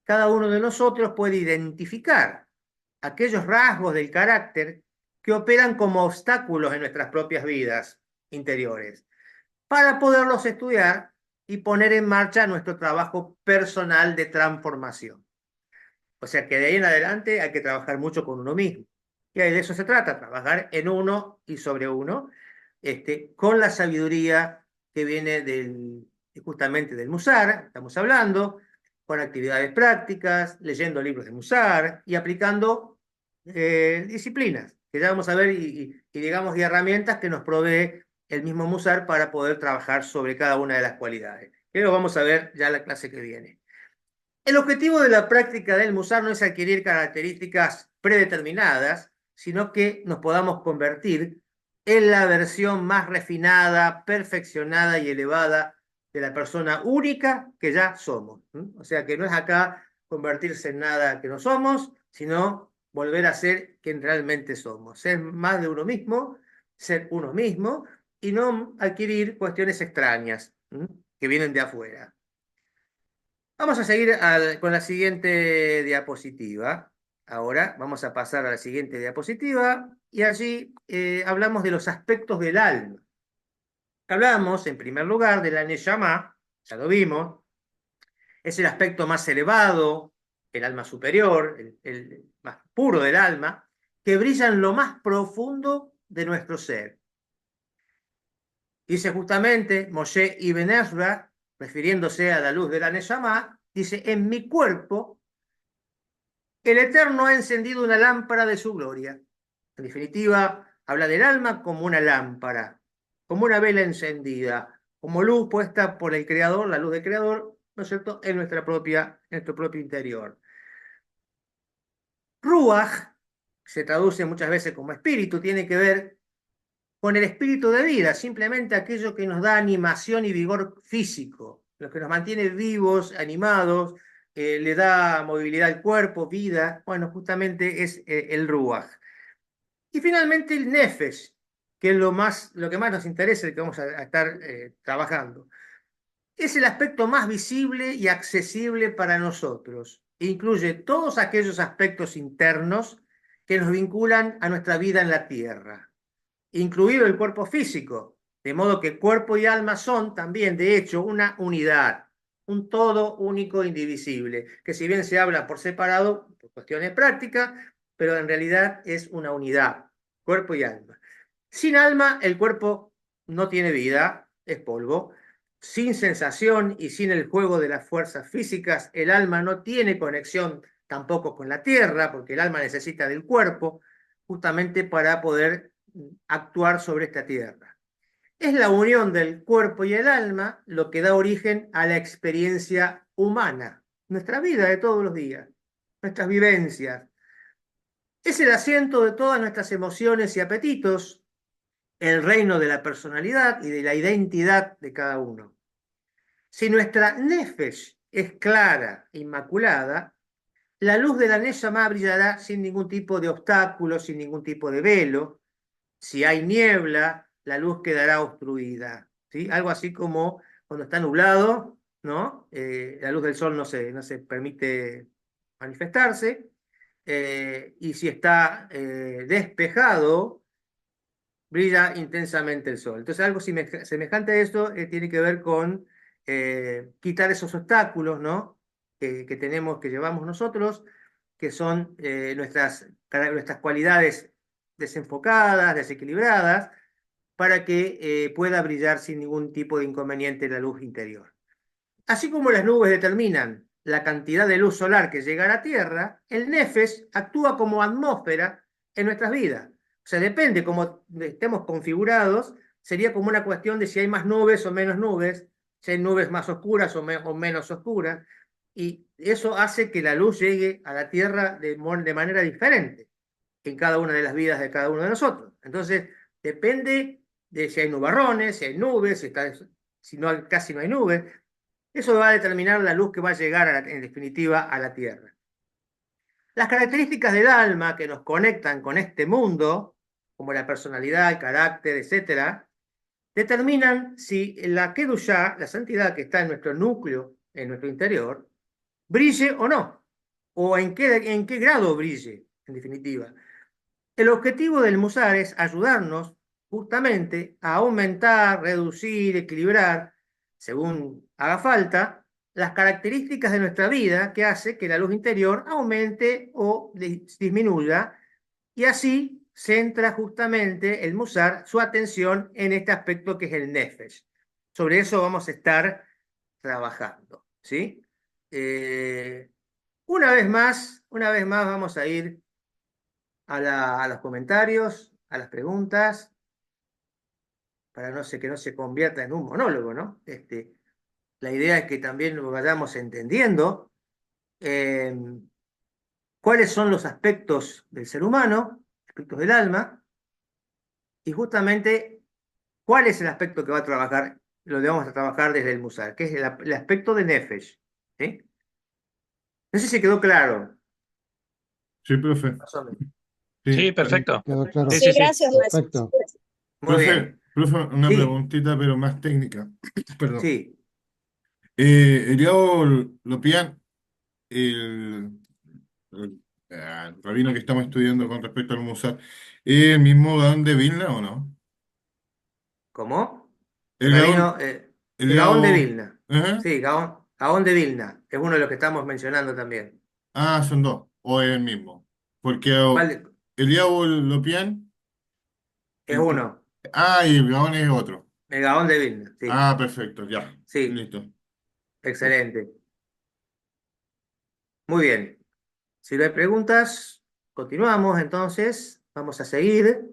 cada uno de nosotros puede identificar aquellos rasgos del carácter que operan como obstáculos en nuestras propias vidas interiores, para poderlos estudiar y poner en marcha nuestro trabajo personal de transformación. O sea que de ahí en adelante hay que trabajar mucho con uno mismo. Y de eso se trata, trabajar en uno y sobre uno, con la sabiduría que viene justamente del Musar, estamos hablando, con actividades prácticas, leyendo libros de Musar y aplicando disciplinas, que ya vamos a ver, y digamos, y herramientas que nos provee el mismo Musar para poder trabajar sobre cada una de las cualidades. Que lo vamos a ver ya en la clase que viene. El objetivo de la práctica del Musar no es adquirir características predeterminadas, sino que nos podamos convertir en la versión más refinada, perfeccionada y elevada de la persona única que ya somos. O sea que no es acá convertirse en nada que no somos, sino volver a ser quien realmente somos. Ser más de uno mismo, ser uno mismo y no adquirir cuestiones extrañas que vienen de afuera. Vamos a seguir con la siguiente diapositiva. Ahora vamos a pasar a la siguiente diapositiva y allí hablamos de los aspectos del alma. Hablamos, en primer lugar, de la Neshama, ya lo vimos, es el aspecto más elevado, el alma superior, el más puro del alma, que brilla en lo más profundo de nuestro ser. Dice justamente Moshe Ibn Ezra, refiriéndose a la luz de la Neshama, dice, en mi cuerpo el Eterno ha encendido una lámpara de su gloria. En definitiva, habla del alma como una lámpara, como una vela encendida, como luz puesta por el Creador, la luz del Creador, ¿no es cierto?, en nuestro propio interior. Ruach se traduce muchas veces como espíritu, tiene que ver con el espíritu de vida, simplemente aquello que nos da animación y vigor físico, lo que nos mantiene vivos, animados, le da movilidad al cuerpo, vida. Bueno, justamente es el Ruach. Y finalmente el Nefesh, que es lo que más nos interesa, el que vamos a estar trabajando. Es el aspecto más visible y accesible para nosotros. Incluye todos aquellos aspectos internos que nos vinculan a nuestra vida en la tierra, incluido el cuerpo físico, de modo que cuerpo y alma son también, de hecho, una unidad, un todo único, indivisible, que si bien se habla por separado, por cuestiones prácticas, pero en realidad es una unidad, cuerpo y alma. Sin alma, el cuerpo no tiene vida, es polvo. Sin sensación y sin el juego de las fuerzas físicas, el alma no tiene conexión tampoco con la tierra, porque el alma necesita del cuerpo justamente para poder actuar sobre esta tierra. Es la unión del cuerpo y el alma lo que da origen a la experiencia humana, nuestra vida de todos los días, nuestras vivencias. Es el asiento de todas nuestras emociones y apetitos, el reino de la personalidad y de la identidad de cada uno. Si nuestra nefesh es clara, inmaculada, la luz de la Neshama brillará sin ningún tipo de obstáculo, sin ningún tipo de velo. Si hay niebla, la luz quedará obstruida, ¿sí? Algo así como cuando está nublado, ¿no? La luz del sol no se permite manifestarse. Y si está despejado, brilla intensamente el sol. Entonces, algo semejante a esto tiene que ver con quitar esos obstáculos, ¿no? Que tenemos, que llevamos nosotros, que son nuestras cualidades desenfocadas, desequilibradas, para que pueda brillar sin ningún tipo de inconveniente la luz interior. Así como las nubes determinan la cantidad de luz solar que llega a la Tierra, el Nefesh actúa como atmósfera en nuestras vidas. O sea, depende cómo estemos configurados, sería como una cuestión de si hay más nubes o menos nubes, si hay nubes más oscuras o menos oscuras, y eso hace que la luz llegue a la Tierra de manera diferente en cada una de las vidas de cada uno de nosotros. Entonces, depende de si hay nubarrones, si hay nubes, si no, casi no hay nubes. Eso va a determinar la luz que va a llegar, en definitiva, a la Tierra. Las características del alma que nos conectan con este mundo, como la personalidad, el carácter, etc., determinan si la Kedushá, la santidad que está en nuestro núcleo, en nuestro interior, brille o no, o en qué grado brille, en definitiva. El objetivo del Musar es ayudarnos justamente a aumentar, reducir, equilibrar, según haga falta, las características de nuestra vida que hace que la luz interior aumente o disminuya, y así centra justamente el Musar su atención en este aspecto que es el Nefesh. Sobre eso vamos a estar trabajando, ¿sí? Una vez más vamos a ir a los comentarios, a las preguntas, para que no se convierta en un monólogo, ¿no? La idea es que también lo vayamos entendiendo eh, cuáles son los aspectos del ser humano, aspectos del alma, y justamente cuál es el aspecto que va a trabajar, lo que vamos a trabajar desde el Musar, que es el aspecto de Nefesh, ¿sí? No sé si quedó claro, Sí, profe. más o menos. Sí. Sí, perfecto. Quedó claro. Sí, Sí, sí, sí. gracias, maestro. Perfecto. Muy Profe, bien. profe, una Sí, preguntita, pero más técnica. Perdón. sí. Eliao Lopián, el rabino que estamos estudiando con respecto al Musar, ¿es el mismo Gaón de Vilna o no? ¿Cómo? El El Gaón, rabino, el Gaón de Eliao. Vilna. Ajá. Sí, Gaón de Vilna. Es uno de los que estamos mencionando también. Ah, son dos, o es el mismo. Porque ¿Cuál Eliao Lopián, es el que- uno? y el Gaón es otro. El Gaón de Vilna. Sí, Ah, perfecto, ya. sí, Listo. excelente. Muy bien. Si no hay preguntas, continuamos entonces. Vamos a seguir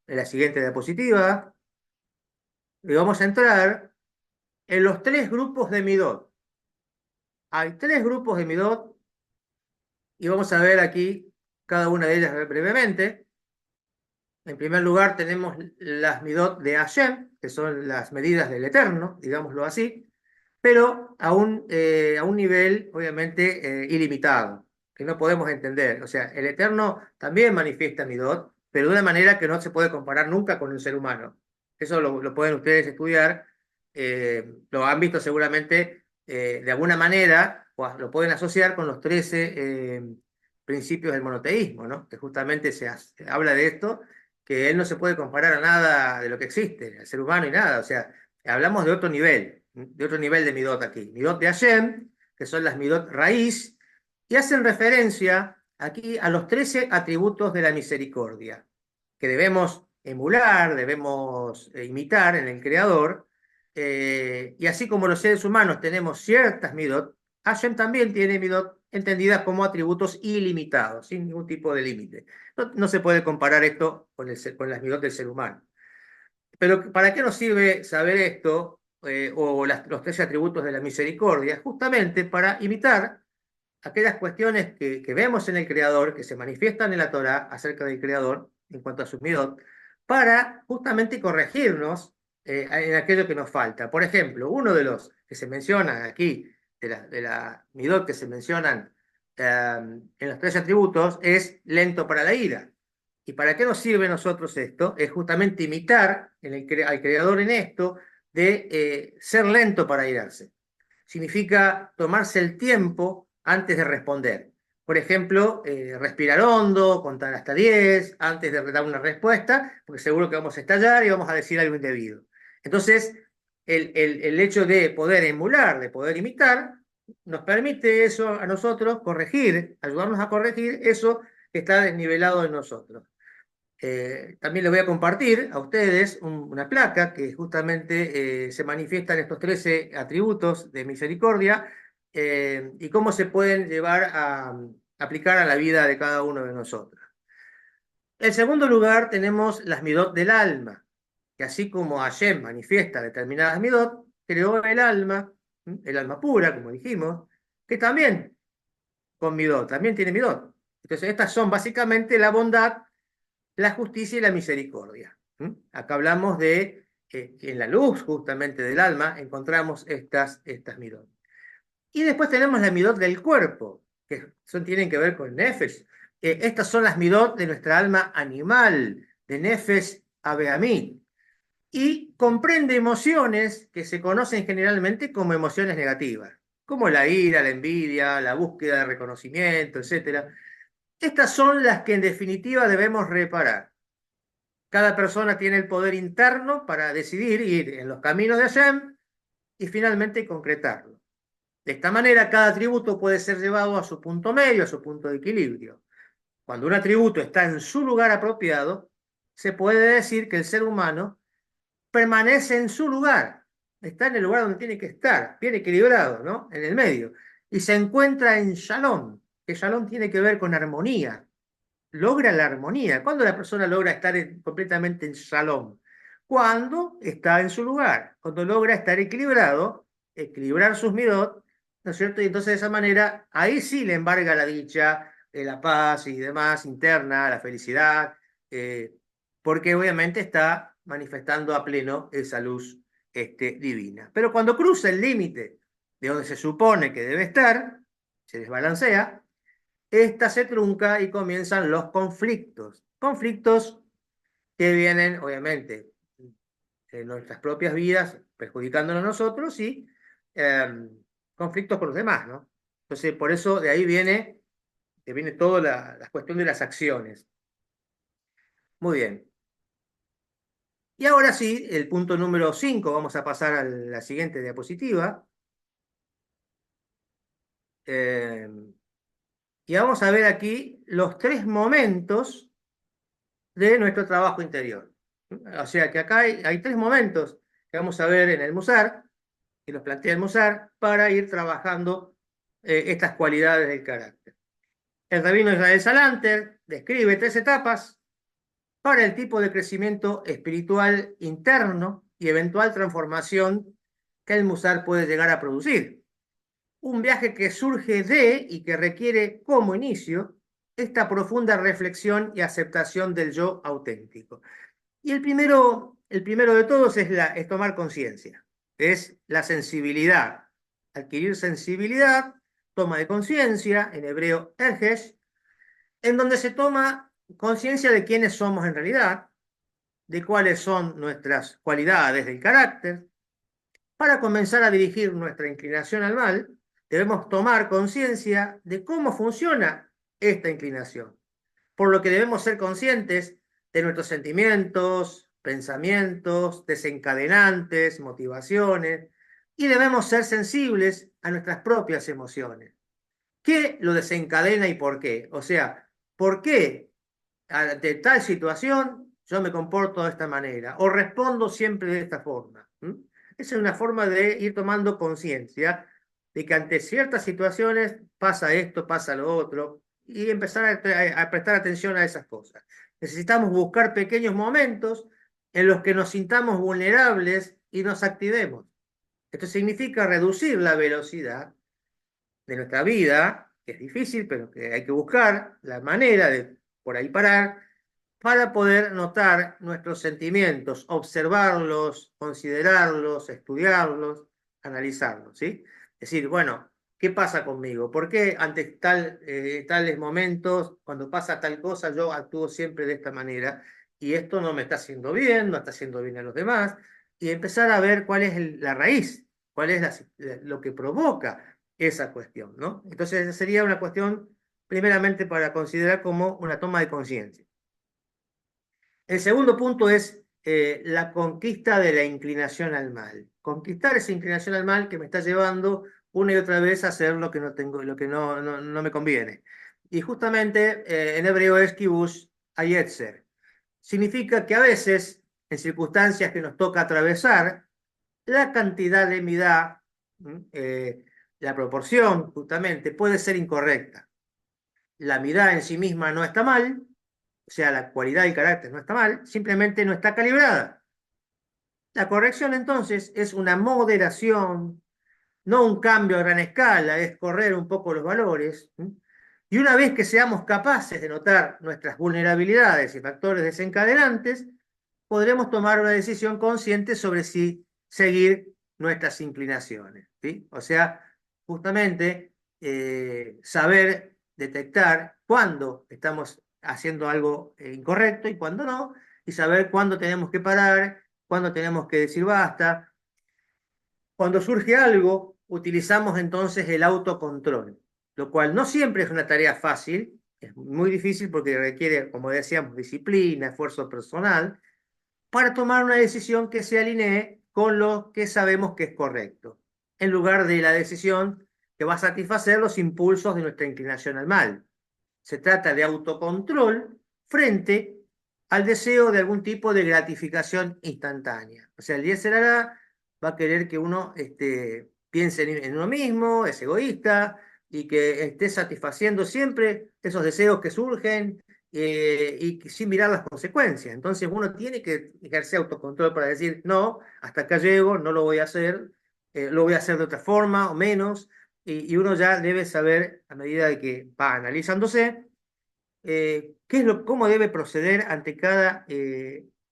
en la siguiente diapositiva. Y vamos a entrar en los tres grupos de Midot. Hay tres grupos de Midot y vamos a ver aquí cada una de ellas brevemente. En primer lugar tenemos las Midot de Hashem, que son las medidas del Eterno, digámoslo así, pero a un nivel obviamente ilimitado, que no podemos entender. O sea, el Eterno también manifiesta Midot, pero de una manera que no se puede comparar nunca con un ser humano. Eso lo pueden ustedes estudiar, lo han visto seguramente de alguna manera, o lo pueden asociar con los 13 principios del monoteísmo, ¿no? Que justamente se habla de esto, que él no se puede comparar a nada de lo que existe, al ser humano y nada. O sea, hablamos de otro nivel de Midot aquí. Midot de Hashem, que son las Midot raíz, y hacen referencia aquí a los 13 atributos de la misericordia, que debemos emular, debemos imitar en el Creador, y así como los seres humanos tenemos ciertas Midot, Hashem también tiene Midot entendidas como atributos ilimitados, sin ningún tipo de límite. No se puede comparar esto con las Midot del ser humano. Pero ¿para qué nos sirve saber esto, o los 13 atributos de la misericordia? Justamente para imitar aquellas cuestiones que vemos en el Creador, que se manifiestan en la Torá acerca del Creador, en cuanto a sus midot, para justamente corregirnos en aquello que nos falta. Por ejemplo, uno de los que se mencionan aquí, de la midot que se mencionan en los 13 atributos, es lento para la ira. ¿Y para qué nos sirve a nosotros esto? Es justamente imitar al Creador en esto de ser lento para irarse. Significa tomarse el tiempo antes de responder. Por ejemplo, respirar hondo, contar hasta 10 antes de dar una respuesta, porque seguro que vamos a estallar y vamos a decir algo indebido. Entonces, el hecho de poder emular, de poder imitar, nos permite eso a nosotros corregir, ayudarnos a corregir eso que está desnivelado en nosotros. También les voy a compartir a ustedes una placa que justamente se manifiestan estos 13 atributos de misericordia y cómo se pueden llevar a aplicar a la vida de cada uno de nosotros. En segundo lugar tenemos las midot del alma, que así como Hashem manifiesta determinadas midot, creó el alma pura, como dijimos, que también con midot, también tiene midot. Entonces estas son básicamente la bondad, la justicia y la misericordia. Acá hablamos de que en la luz justamente del alma encontramos estas midot. Y después tenemos la midot del cuerpo, que tienen que ver con Nefesh. Estas son las midot de nuestra alma animal, de Nefesh a Behamit. Y comprende emociones que se conocen generalmente como emociones negativas, como la ira, la envidia, la búsqueda de reconocimiento, etc. Estas son las que en definitiva debemos reparar. Cada persona tiene el poder interno para decidir ir en los caminos de Hashem y finalmente concretarlo. De esta manera, cada atributo puede ser llevado a su punto medio, a su punto de equilibrio. Cuando un atributo está en su lugar apropiado, se puede decir que el ser humano permanece en su lugar, está en el lugar donde tiene que estar, bien equilibrado, ¿no? En el medio, y se encuentra en Shalom, que Shalom tiene que ver con armonía, logra la armonía. ¿Cuándo la persona logra estar completamente en Shalom? Cuando está en su lugar, cuando logra estar equilibrado, equilibrar sus midot, ¿no es cierto? Y entonces de esa manera, ahí sí le embarga la dicha, la paz y demás interna, la felicidad, porque obviamente está manifestando a pleno esa luz divina. Pero cuando cruza el límite de donde se supone que debe estar, se desbalancea, esta se trunca y comienzan los conflictos. Conflictos que vienen, obviamente, en nuestras propias vidas, perjudicándonos a nosotros y conflictos con los demás, ¿no? Entonces, por eso de ahí viene toda la cuestión de las acciones. Muy bien. Y ahora sí, el punto número 5, vamos a pasar a la siguiente diapositiva. Y vamos a ver aquí los 3 momentos de nuestro trabajo interior. O sea que acá hay 3 momentos que vamos a ver en el Musar, que los plantea el Musar, para ir trabajando estas cualidades del carácter. El rabino Israel Salanter describe 3 etapas para el tipo de crecimiento espiritual interno y eventual transformación que el Musar puede llegar a producir. Un viaje que surge de y que requiere como inicio esta profunda reflexión y aceptación del yo auténtico. Y el primero de todos es tomar conciencia, es la sensibilidad. Adquirir sensibilidad, toma de conciencia, en hebreo ergesh, en donde se toma conciencia de quiénes somos en realidad, de cuáles son nuestras cualidades del carácter. Para comenzar a dirigir nuestra inclinación al mal, debemos tomar conciencia de cómo funciona esta inclinación, por lo que debemos ser conscientes de nuestros sentimientos, pensamientos, desencadenantes, motivaciones, y debemos ser sensibles a nuestras propias emociones. ¿Qué lo desencadena y por qué? O sea, ¿por qué ante tal situación yo me comporto de esta manera o respondo siempre de esta forma? Esa es una forma de ir tomando conciencia de que ante ciertas situaciones pasa esto, pasa lo otro, y empezar a prestar atención a esas cosas. Necesitamos buscar pequeños momentos en los que nos sintamos vulnerables y nos activemos. Esto significa reducir la velocidad de nuestra vida, que es difícil, pero que hay que buscar la manera de por ahí parar, para poder notar nuestros sentimientos, observarlos, considerarlos, estudiarlos, analizarlos, ¿sí? Es decir, bueno, ¿qué pasa conmigo? ¿Por qué ante tales momentos, cuando pasa tal cosa, yo actúo siempre de esta manera? Y esto no me está haciendo bien, no está haciendo bien a los demás, y empezar a ver cuál es la raíz, cuál es lo que provoca esa cuestión, ¿no? Entonces sería una cuestión primeramente para considerar como una toma de conciencia. El segundo punto es la conquista de la inclinación al mal. Conquistar esa inclinación al mal que me está llevando una y otra vez a hacer lo que no tengo, lo que no me conviene. Y justamente en hebreo es kibush hayetzer. Significa que a veces, en circunstancias que nos toca atravesar, la cantidad de midá, la proporción justamente, puede ser incorrecta. La midá en sí misma no está mal, o sea, la cualidad y carácter no está mal, simplemente no está calibrada. La corrección entonces es una moderación, no un cambio a gran escala, es correr un poco los valores. Y una vez que seamos capaces de notar nuestras vulnerabilidades y factores desencadenantes, podremos tomar una decisión consciente sobre si seguir nuestras inclinaciones, ¿sí? O sea, justamente saber detectar cuándo estamos haciendo algo incorrecto y cuándo no, y saber cuándo tenemos que parar, cuándo tenemos que decir basta. Cuando surge algo, utilizamos entonces el autocontrol, lo cual no siempre es una tarea fácil, es muy difícil porque requiere, como decíamos, disciplina, esfuerzo personal, para tomar una decisión que se alinee con lo que sabemos que es correcto, en lugar de la decisión que va a satisfacer los impulsos de nuestra inclinación al mal. Se trata de autocontrol frente al deseo de algún tipo de gratificación instantánea. O sea, el Yetzer Hara va a querer que uno piense en uno mismo, es egoísta, y que esté satisfaciendo siempre esos deseos que surgen y sin mirar las consecuencias. Entonces uno tiene que ejercer autocontrol para decir, no, hasta acá llego, no lo voy a hacer, lo voy a hacer de otra forma o menos, y uno ya debe saber, a medida de que va analizándose, cómo debe proceder ante cada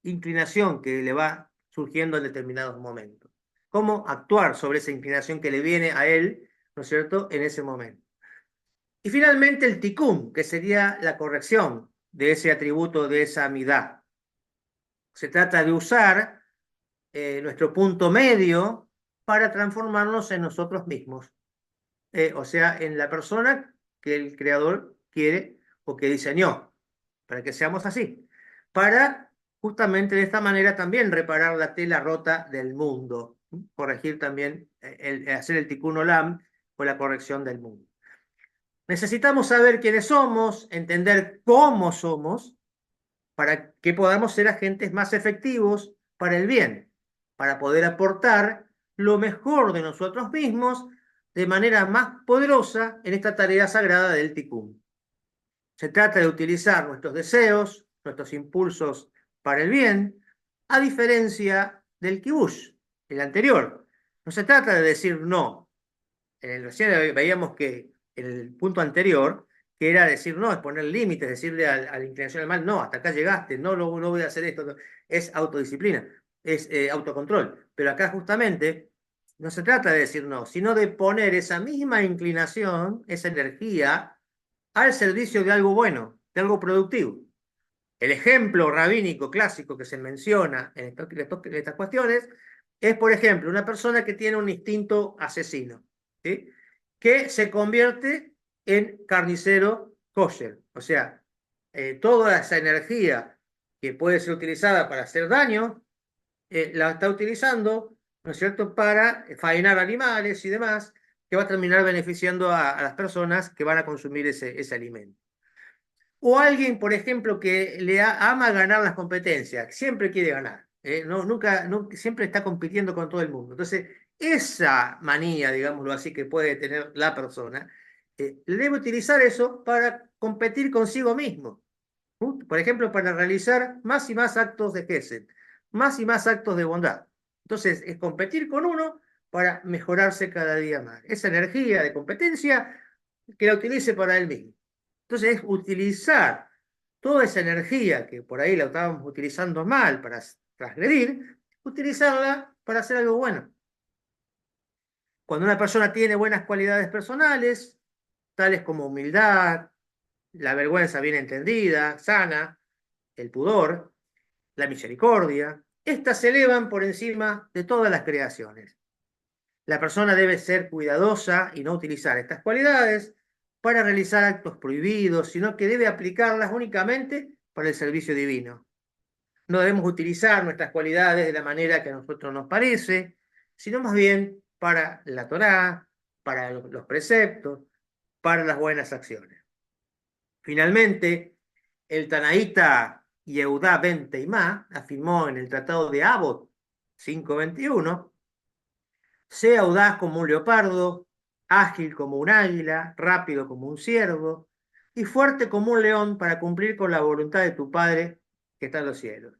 inclinación que le va surgiendo en determinados momentos. Cómo actuar sobre esa inclinación que le viene a él, ¿no es cierto?, en ese momento. Y finalmente el tikkun, que sería la corrección de ese atributo, de esa amidad. Se trata de usar nuestro punto medio para transformarnos en nosotros mismos. O sea, en la persona que el creador quiere o que diseñó, para que seamos así. Para justamente de esta manera también reparar la tela rota del mundo. Corregir también, hacer el tikkun olam o la corrección del mundo. Necesitamos saber quiénes somos, entender cómo somos, para que podamos ser agentes más efectivos para el bien, para poder aportar lo mejor de nosotros mismos de manera más poderosa en esta tarea sagrada del Tikkun. Se trata de utilizar nuestros deseos, nuestros impulsos para el bien, a diferencia del Kibush, el anterior, No se trata de decir no. Recién veíamos que en el punto anterior, que era decir no, es poner límites, decirle a la inclinación al mal, no, hasta acá llegaste, no voy a hacer esto. No. Es autodisciplina, es autocontrol. Pero acá justamente no se trata de decir no, sino de poner esa misma inclinación, esa energía, al servicio de algo bueno, de algo productivo. El ejemplo rabínico clásico que se menciona en estas cuestiones es, por ejemplo, una persona que tiene un instinto asesino, ¿sí? Que se convierte en carnicero kosher. O sea, toda esa energía que puede ser utilizada para hacer daño, la está utilizando, ¿no es cierto?, para faenar animales y demás, que va a terminar beneficiando a las personas que van a consumir ese alimento. O alguien, por ejemplo, que ama ganar las competencias, siempre quiere ganar, siempre está compitiendo con todo el mundo. Entonces, esa manía, digámoslo así, que puede tener la persona, debe utilizar eso para competir consigo mismo. Por ejemplo, para realizar más y más actos de Gesed, más y más actos de bondad. Entonces, es competir con uno para mejorarse cada día más. Esa energía de competencia que la utilice para él mismo. Entonces es utilizar toda esa energía que por ahí la estábamos utilizando mal para transgredir, utilizarla para hacer algo bueno. Cuando una persona tiene buenas cualidades personales, tales como humildad, la vergüenza bien entendida, sana, el pudor, la misericordia, estas se elevan por encima de todas las creaciones. La persona debe ser cuidadosa y no utilizar estas cualidades para realizar actos prohibidos, sino que debe aplicarlas únicamente para el servicio divino. No debemos utilizar nuestras cualidades de la manera que a nosotros nos parece, sino más bien para la Torá, para los preceptos, para las buenas acciones. Finalmente, el tanaíta Yehudá ben Teimá afirmó en el Tratado de Avot 5:21: sea audaz como un leopardo, ágil como un águila, rápido como un ciervo y fuerte como un león para cumplir con la voluntad de tu Padre que está en los cielos.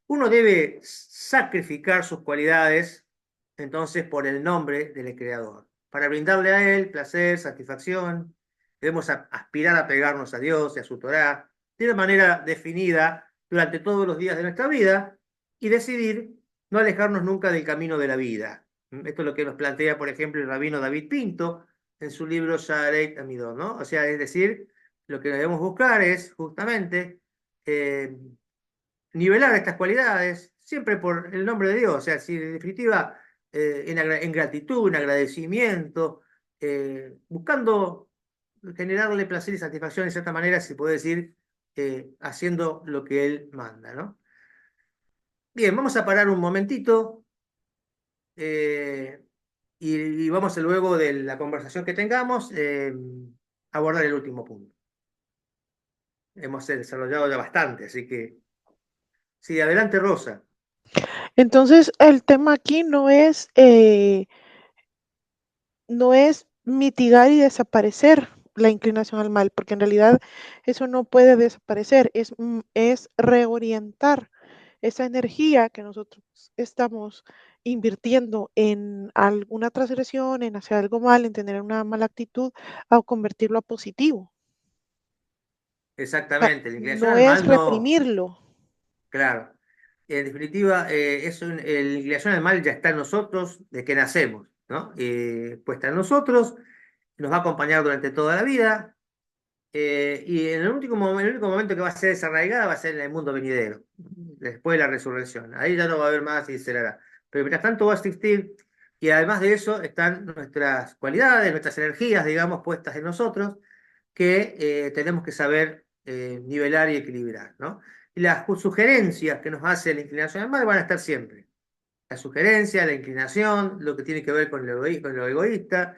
Uno debe sacrificar sus cualidades, entonces, por el nombre del Creador, para brindarle a Él placer, satisfacción. Debemos aspirar a pegarnos a Dios y a su Torá de una manera definida durante todos los días de nuestra vida y decidir no alejarnos nunca del camino de la vida. Esto es lo que nos plantea, por ejemplo, el rabino David Pinto en su libro Shaarei Amidon, ¿no? O sea, es decir, lo que debemos buscar es justamente nivelar estas cualidades, siempre por el nombre de Dios, o sea, si en definitiva, en gratitud, en agradecimiento, buscando generarle placer y satisfacción de cierta manera, se puede decir, haciendo lo que Él manda, ¿no? Bien, vamos a parar un momentito eh, y vamos luego de la conversación que tengamos a abordar el último punto. Hemos desarrollado ya bastante, así que sí, adelante Rosa. Entonces, el tema aquí no es mitigar y desaparecer la inclinación al mal, porque en realidad eso no puede desaparecer, es reorientar esa energía que nosotros estamos invirtiendo en alguna transgresión, en hacer algo mal, en tener una mala actitud, a convertirlo a positivo. O sea, Exactamente, la inclinación no al es mal no, reprimirlo. claro. En definitiva, la inclinación al mal ya está en nosotros de que nacemos, ¿no? Pues está en nosotros, nos va a acompañar durante toda la vida, y en el único momento que va a ser desarraigada va a ser en el mundo venidero, después de la resurrección. Ahí ya no va a haber más y será. Pero mientras tanto va a existir, y además de eso están nuestras cualidades, nuestras energías, digamos, puestas en nosotros, que tenemos que saber nivelar y equilibrar, ¿no? Y las sugerencias que nos hace la inclinación al mal van a estar siempre. La sugerencia, la inclinación, lo que tiene que ver con lo egoísta,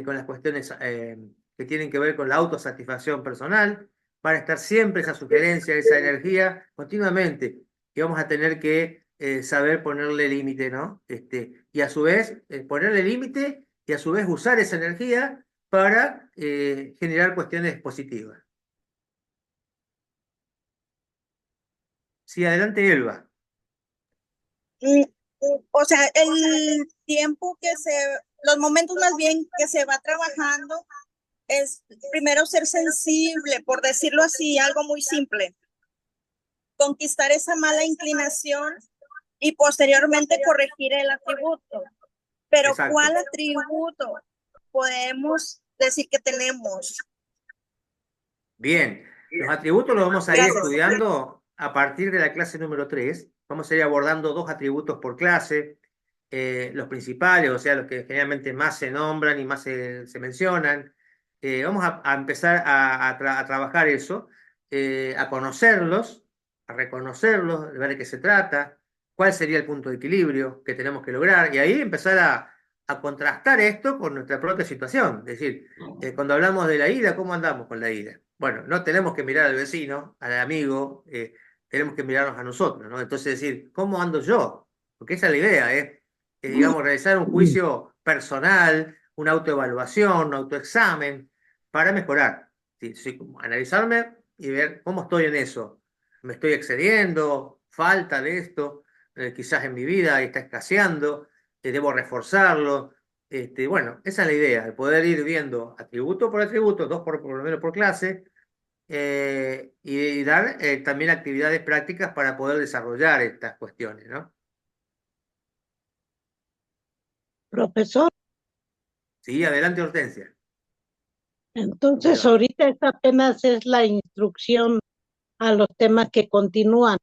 con las cuestiones que tienen que ver con la autosatisfacción personal, van a estar siempre esa sugerencia, esa energía, continuamente. Y vamos a tener que saber ponerle límite, ¿no? Y a su vez, ponerle límite y a su vez usar esa energía para generar cuestiones positivas. Sí, adelante, Elba. O sea, el tiempo los momentos más bien que se va trabajando es primero ser sensible, por decirlo así, algo muy simple, conquistar esa mala inclinación y posteriormente corregir el atributo. Pero ¿cuál Exacto. atributo podemos decir que tenemos? Bien, los atributos los vamos a ir Gracias. estudiando a partir de la clase número 3. Vamos a ir abordando 2 atributos por clase, los principales, o sea, los que generalmente más se nombran y más se mencionan. Vamos a empezar a trabajar eso, a conocerlos, a reconocerlos, a ver de qué se trata, cuál sería el punto de equilibrio que tenemos que lograr, y ahí empezar a contrastar esto con nuestra propia situación. Es decir, cuando hablamos de la ira, ¿cómo andamos con la ira? Bueno, no tenemos que mirar al vecino, al amigo, tenemos que mirarnos a nosotros, ¿no? Entonces decir, ¿cómo ando yo? Porque esa es la idea, ¿eh? Digamos, realizar un juicio personal, una autoevaluación, un autoexamen, para mejorar. ¿Sí? Sí, analizarme y ver cómo estoy en eso. ¿Me estoy excediendo? ¿Falta de esto? Quizás en mi vida está escaseando, debo reforzarlo. Bueno, esa es la idea, de poder ir viendo atributo por atributo, dos por lo menos por clase, y dar también actividades prácticas para poder desarrollar estas cuestiones, ¿no? Profesor, Sí, adelante, Hortensia. ¿Cómo le entonces va? ahorita esta apenas es la instrucción a los temas que continúan.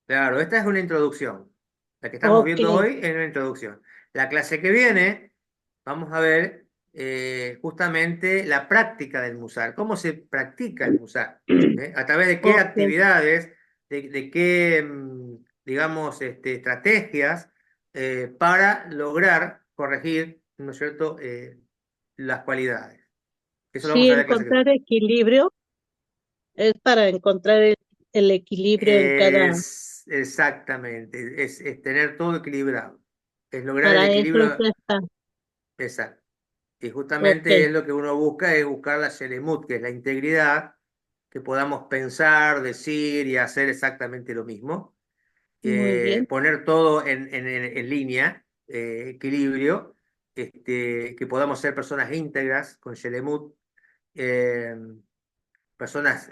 Claro, esta es una introducción. La que estamos Ok, viendo hoy es una introducción. La clase que viene, vamos a ver justamente la práctica del musar, cómo se practica el musar, a través de qué ok, actividades, de qué, digamos, estrategias para lograr corregir, ¿no es cierto?, las cualidades. Eso lo sí, vamos a ver en la clase que viene. encontrar equilibrio es para encontrar el equilibrio en cada, Exactamente, es tener todo equilibrado, es lograr el para eso es equilibrio esta. exacto. Y Ok, justamente es lo que uno busca, es buscar la Selemut, que es la integridad, que podamos pensar, decir y hacer exactamente lo mismo. muy bien. Poner todo en línea, equilibrio, que podamos ser personas íntegras con Selemut, eh, personas,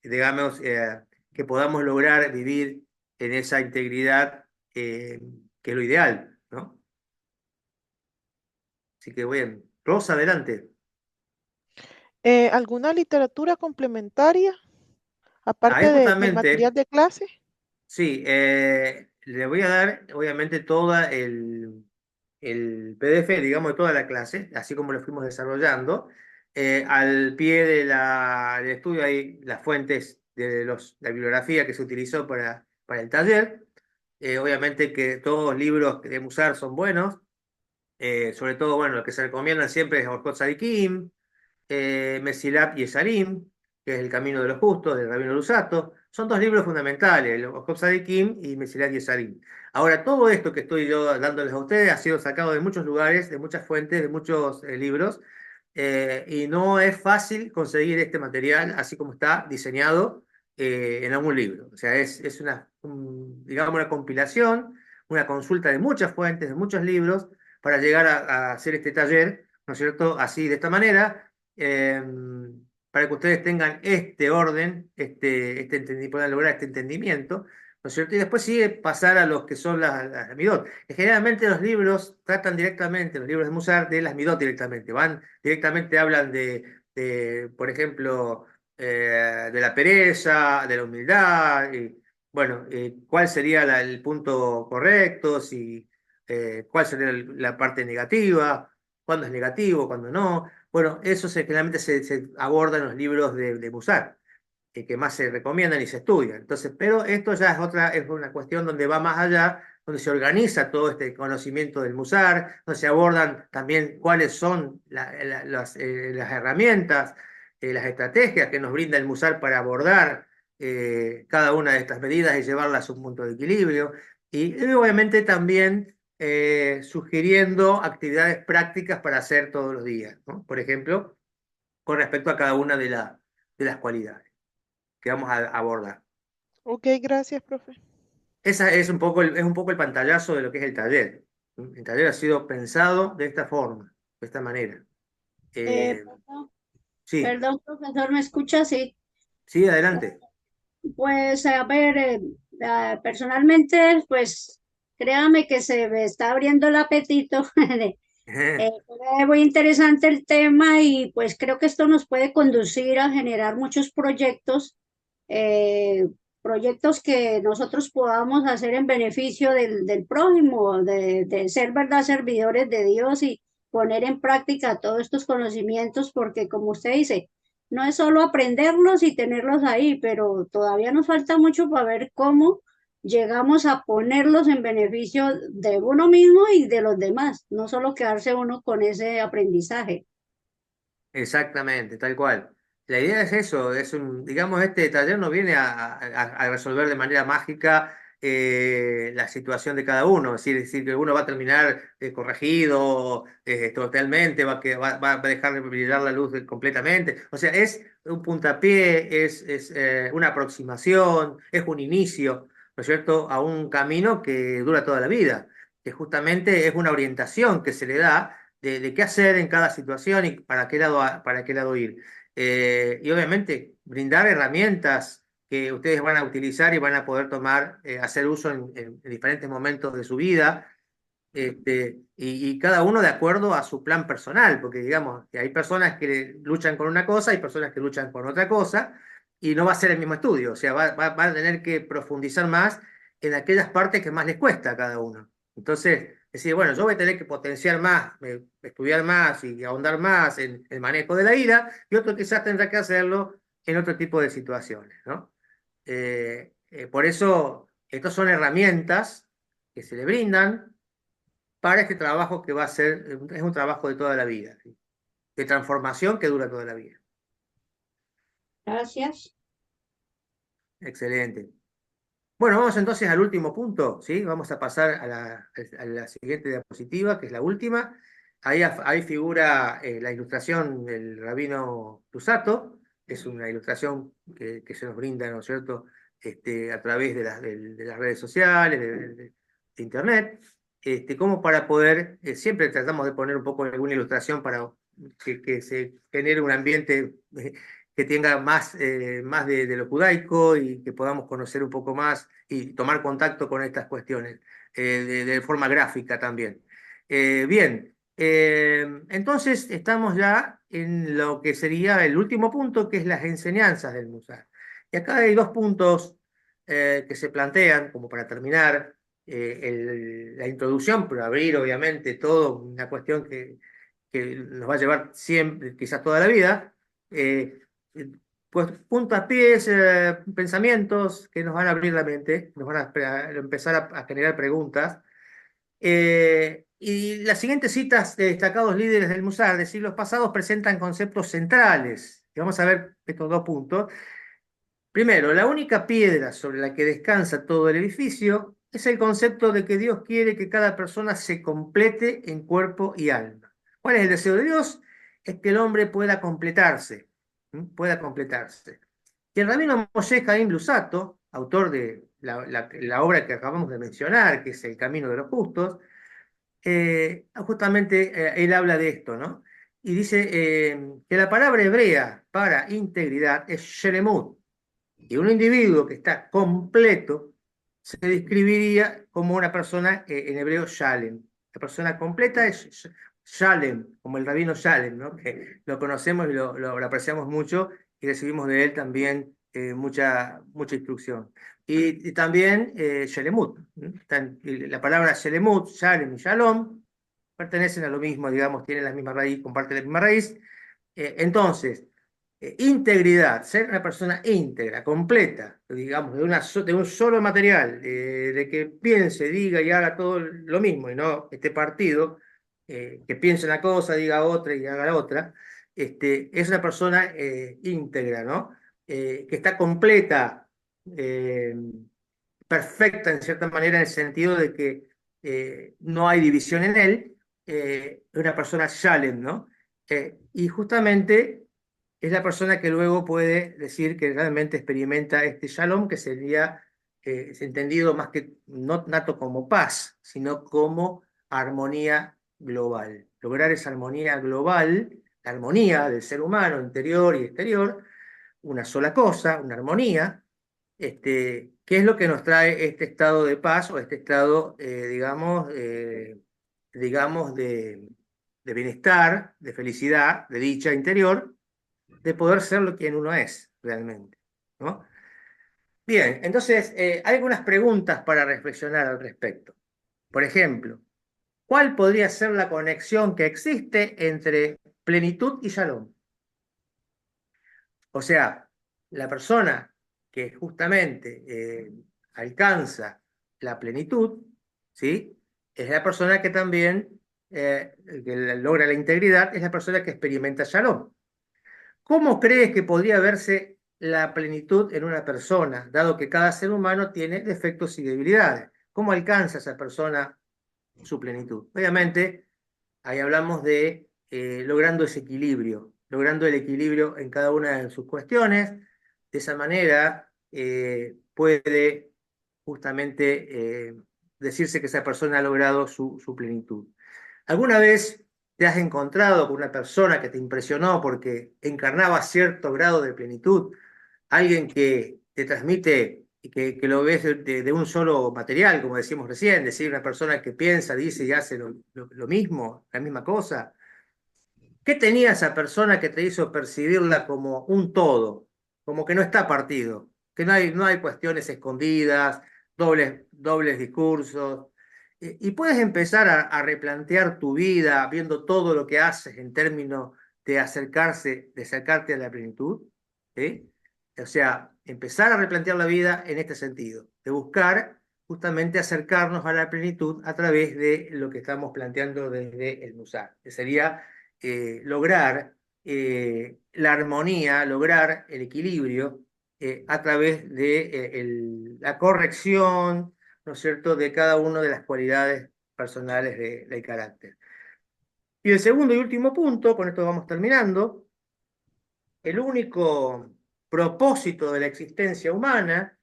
digamos, que podamos lograr vivir en esa integridad, que es lo ideal, ¿no? Así que bien, Rosa, adelante. ¿Alguna literatura complementaria, Ahí aparte del material justamente, de clase? sí, le voy a dar obviamente toda el PDF, digamos, de toda la clase, así como lo fuimos desarrollando. Al pie del estudio hay las fuentes de la bibliografía que se utilizó para el taller. Obviamente que todos los libros que debemos usar son buenos, sobre todo, bueno, los que se recomiendan siempre es Orkot Sadikim, Mesillat Yesharim, que es El Camino de los Justos, de Rabino Lusato. Son 2 libros fundamentales, los Orkot Sadikim y Mesillat Yesharim. Ahora, todo esto que estoy yo dándoles a ustedes ha sido sacado de muchos lugares, de muchas fuentes, de muchos libros, y no es fácil conseguir este material así como está diseñado en algún libro. O sea, es digamos, una compilación, una consulta de muchas fuentes, de muchos libros, para llegar a hacer este taller, ¿no es cierto? Así, de esta manera, eh, para que ustedes tengan este orden, puedan lograr este entendimiento, ¿no es cierto? Y después sigue pasar a los que son las Midot. Que generalmente los libros tratan directamente, los libros de Musar, de las Midot directamente, van directamente, hablan por ejemplo, de la pereza, de la humildad, y, bueno, cuál sería el punto correcto, si cuál sería la parte negativa, cuándo es negativo, cuándo no. Bueno, eso generalmente se aborda en los libros de Musar, que más se recomiendan y se estudian. Entonces, pero esto ya es una cuestión donde va más allá, donde se organiza todo este conocimiento del Musar, donde se abordan también cuáles son las herramientas, las estrategias que nos brinda el Musar para abordar cada una de estas medidas y llevarlas a un punto de equilibrio. Y obviamente también sugiriendo actividades prácticas para hacer todos los días, ¿no? Por ejemplo, con respecto a cada una de las cualidades que vamos a abordar. Ok, gracias, profe. Esa es un poco el pantallazo de lo que es el taller. El taller ha sido pensado de esta forma, de esta manera. Eh, Perdón, sí, perdón, profesor, ¿me escucha? Sí. sí, adelante. Pues a ver, personalmente, pues créame que se me está abriendo el apetito. Fue muy interesante el tema y pues creo que esto nos puede conducir a generar muchos proyectos, eh, proyectos que nosotros podamos hacer en beneficio del prójimo, de ser verdad servidores de Dios y poner en práctica todos estos conocimientos, porque como usted dice, no es solo aprenderlos y tenerlos ahí, pero todavía nos falta mucho para ver cómo llegamos a ponerlos en beneficio de uno mismo y de los demás, no solo quedarse uno con ese aprendizaje. Exactamente, tal cual. La idea es eso, digamos, este taller no viene a resolver de manera mágica la situación de cada uno, es decir, que uno va a terminar corregido totalmente, va a dejar de brillar la luz completamente. O sea, es un puntapié, es una aproximación, es un inicio, ¿no es cierto?, a un camino que dura toda la vida, que justamente es una orientación que se le da de qué hacer en cada situación y para qué lado ir. Y obviamente brindar herramientas que ustedes van a utilizar y van a poder hacer uso en diferentes momentos de su vida, y cada uno de acuerdo a su plan personal, porque digamos que hay personas que luchan con una cosa, hay personas que luchan con otra cosa, y no va a ser el mismo estudio, o sea, va a tener que profundizar más en aquellas partes que más les cuesta a cada uno. Entonces, decir, bueno, yo voy a tener que potenciar más, estudiar más y ahondar más en el manejo de la ira, y otro quizás tendrá que hacerlo en otro tipo de situaciones, ¿no? Por eso, estas son herramientas que se le brindan para este trabajo que va a ser, es un trabajo de toda la vida, ¿sí? De transformación que dura toda la vida. Gracias. Excelente. Bueno, vamos entonces al último punto, ¿sí? Vamos a pasar a la siguiente diapositiva, que es la última. Ahí figura la ilustración del rabino Lusato, es una ilustración que se nos brinda, ¿no es cierto?, a través de las redes sociales, de Internet, como para poder, siempre tratamos de poner un poco alguna ilustración para que se genere un ambiente que tenga más de lo judaico y que podamos conocer un poco más y tomar contacto con estas cuestiones de forma gráfica también. Bien, entonces estamos ya en lo que sería el último punto, que es las enseñanzas del Musar. Y acá hay dos puntos que se plantean como para terminar la introducción, pero abrir obviamente todo, una cuestión que nos va a llevar siempre, quizás toda la vida. eh, pues puntapiés, pensamientos que nos van a abrir la mente, nos van a empezar a generar preguntas. Y las siguientes citas de destacados líderes del Musar de siglos pasados presentan conceptos centrales. Y vamos a ver estos dos puntos. Primero, la única piedra sobre la que descansa todo el edificio es el concepto de que Dios quiere que cada persona se complete en cuerpo y alma. ¿Cuál es el deseo de Dios? Es que el hombre pueda completarse, pueda completarse. Y el rabino Moshe Chaim Lusato, autor de la obra que acabamos de mencionar, que es El Camino de los Justos, justamente él habla de esto, ¿no? Y dice que la palabra hebrea para integridad es shelemut, y un individuo que está completo se describiría como una persona, en hebreo, shalem. La persona completa es shalem, como el rabino Shalem, ¿no? Que lo conocemos y lo apreciamos mucho y recibimos de él también mucha instrucción. Y también shelemut. La palabra shelemut, shalem y shalom pertenecen a lo mismo, digamos, tienen la misma raíz, comparten la misma raíz. Entonces, integridad, ser una persona íntegra, completa, digamos, de un solo material, de que piense, diga y haga todo lo mismo y no esté partido, que piense una cosa, diga otra y haga la otra, es una persona íntegra, ¿no? Que está completa, eh, perfecta en cierta manera, en el sentido de que no hay división en él, una persona shalem, ¿no? Y justamente es la persona que luego puede decir que realmente experimenta este shalom, que sería es entendido más que no nato como paz, sino como armonía global. Lograr esa armonía global, la armonía del ser humano interior y exterior, una sola cosa, una armonía, ¿qué es lo que nos trae este estado de paz o este estado, digamos de bienestar, de felicidad, de dicha interior, de poder ser lo quien uno es realmente, ¿no? Bien, entonces hay algunas preguntas para reflexionar al respecto. Por ejemplo, ¿cuál podría ser la conexión que existe entre plenitud y shalom? O sea, la persona que justamente alcanza la plenitud, ¿sí? Es la persona que también logra la integridad, es la persona que experimenta shalom. ¿Cómo crees que podría verse la plenitud en una persona, dado que cada ser humano tiene defectos y debilidades? ¿Cómo alcanza esa persona su plenitud? Obviamente, ahí hablamos de logrando ese equilibrio, logrando el equilibrio en cada una de sus cuestiones. De esa manera puede justamente decirse que esa persona ha logrado su plenitud. ¿Alguna vez te has encontrado con una persona que te impresionó porque encarnaba cierto grado de plenitud? Alguien que te transmite y que lo ves de un solo material, como decíamos recién, es decir, una persona que piensa, dice y hace lo mismo, la misma cosa. ¿Qué tenía esa persona que te hizo percibirla como un todo, como que no está partido, que no hay cuestiones escondidas, dobles discursos? Y puedes empezar a replantear tu vida viendo todo lo que haces en términos de acercarte a la plenitud, ¿sí? O sea, empezar a replantear la vida en este sentido, de buscar justamente acercarnos a la plenitud a través de lo que estamos planteando desde el Musar, que sería lograr la armonía, lograr el equilibrio a través de la corrección, ¿no es cierto?, de cada una de las cualidades personales del carácter. Y el segundo y último punto, con esto vamos terminando, el único propósito de la existencia humana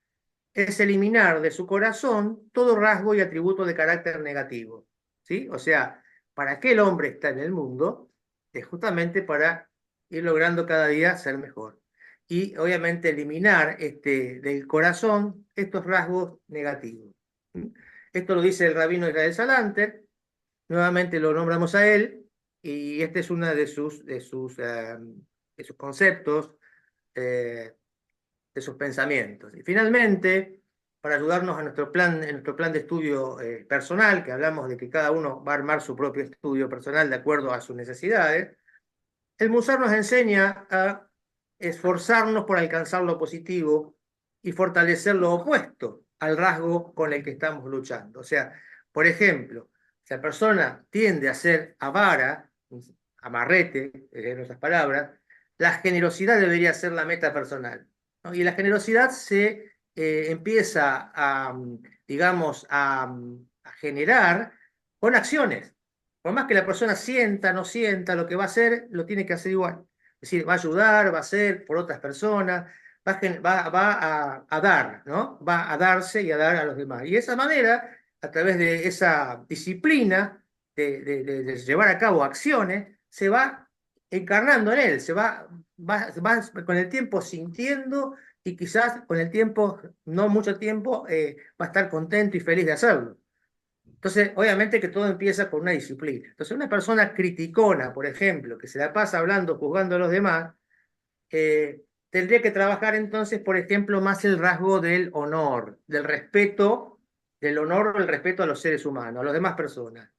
es eliminar de su corazón todo rasgo y atributo de carácter negativo, ¿sí? O sea, ¿para qué el hombre está en el mundo? Es justamente para ir logrando cada día ser mejor. Y obviamente eliminar del corazón estos rasgos negativos. Esto lo dice el rabino Israel Salanter, nuevamente lo nombramos a él, y este es uno de sus conceptos, de sus pensamientos. Y finalmente, para ayudarnos en nuestro plan de estudio personal, que hablamos de que cada uno va a armar su propio estudio personal de acuerdo a sus necesidades, el Musar nos enseña a esforzarnos por alcanzar lo positivo y fortalecer lo opuesto al rasgo con el que estamos luchando. O sea, por ejemplo, si la persona tiende a ser avara, amarrete, en otras palabras, la generosidad debería ser la meta personal, ¿no? Y la generosidad se empieza digamos, a generar con acciones. Por más que la persona sienta, no sienta, lo que va a hacer, lo tiene que hacer igual. Es decir, va a ayudar, va a hacer por otras personas, va a dar, ¿no? Va a darse y a dar a los demás. Y de esa manera, a través de esa disciplina de llevar a cabo acciones, se va encarnando en él, va con el tiempo sintiendo y quizás con el tiempo, no mucho tiempo, va a estar contento y feliz de hacerlo. Entonces, obviamente que todo empieza con una disciplina. Entonces, una persona criticona, por ejemplo, que se la pasa hablando, juzgando a los demás, tendría que trabajar entonces, por ejemplo, más el rasgo del honor, del respeto, del honor o el respeto a los seres humanos, a las demás personas,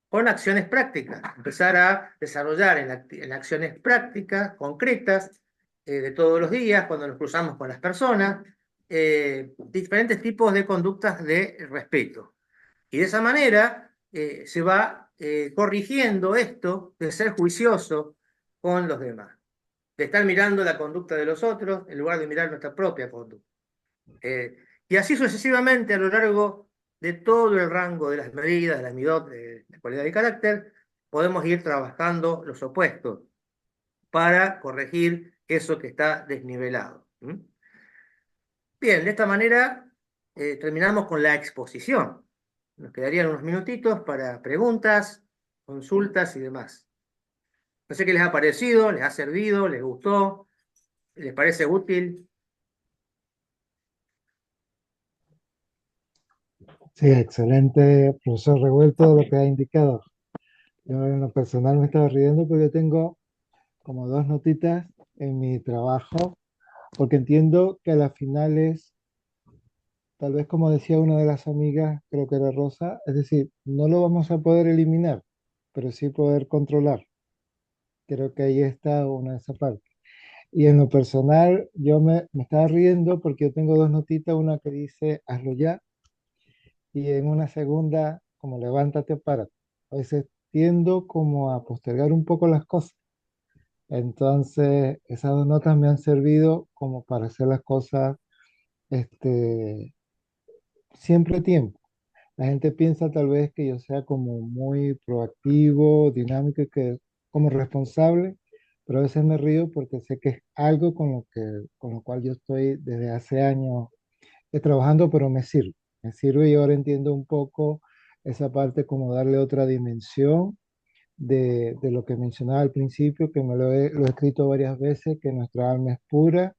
con acciones prácticas. Empezar a desarrollar en acciones prácticas, concretas, de todos los días, cuando nos cruzamos con las personas, diferentes tipos de conductas de respeto. Y de esa manera se va corrigiendo esto de ser juicioso con los demás, de estar mirando la conducta de los otros en lugar de mirar nuestra propia conducta. Y así sucesivamente a lo largo de todo el rango de las medidas, de las midot, de la cualidad de carácter, podemos ir trabajando los opuestos para corregir eso que está desnivelado. Bien, de esta manera terminamos con la exposición. Nos quedarían unos minutitos para preguntas, consultas y demás. No sé qué les ha parecido, les ha servido, les gustó, les parece útil. Sí, excelente, profesor Revuelto, lo que ha indicado. Yo en lo personal me estaba riendo porque yo tengo como dos notitas en mi trabajo, porque entiendo que a las finales, tal vez como decía una de las amigas, creo que era Rosa, es decir, no lo vamos a poder eliminar, pero sí poder controlar. Creo que ahí está una de esas partes. Y en lo personal, me estaba riendo porque yo tengo dos notitas, una que dice hazlo ya y en una segunda como levántate, párate. A veces tiendo como a postergar un poco las cosas. Entonces, esas dos notas me han servido como para hacer las cosas este, siempre a tiempo. La gente piensa tal vez que yo sea como muy proactivo, dinámico y que como responsable, pero a veces me río porque sé que es algo con lo cual yo estoy desde hace años trabajando, pero me sirve y ahora entiendo un poco esa parte como darle otra dimensión de lo que mencionaba al principio, que lo he escrito varias veces, que nuestra alma es pura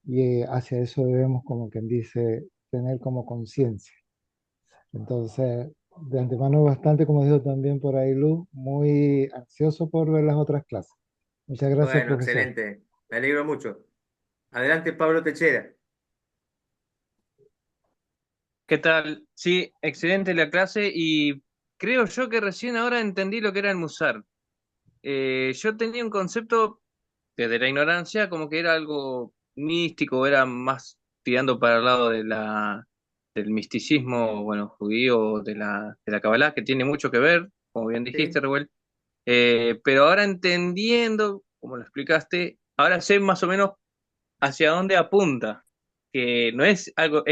y hacia eso debemos, como quien dice, tener como conciencia. Entonces, de antemano bastante, como dijo también por ahí Luz, muy ansioso por ver las otras clases. Muchas gracias, Bueno, profesor. excelente. Me alegro mucho. Adelante, Pablo Techera. ¿Qué tal? Sí, excelente la clase y creo yo que recién ahora entendí lo que era el musar. Yo tenía un concepto desde la ignorancia como que era algo místico, era más tirando para el lado del misticismo, bueno, judío, de la Kabbalah, que tiene mucho que ver, como bien dijiste, Sí, Revuel. Pero ahora entendiendo, como lo explicaste, ahora sé más o menos hacia dónde apunta, que no es algo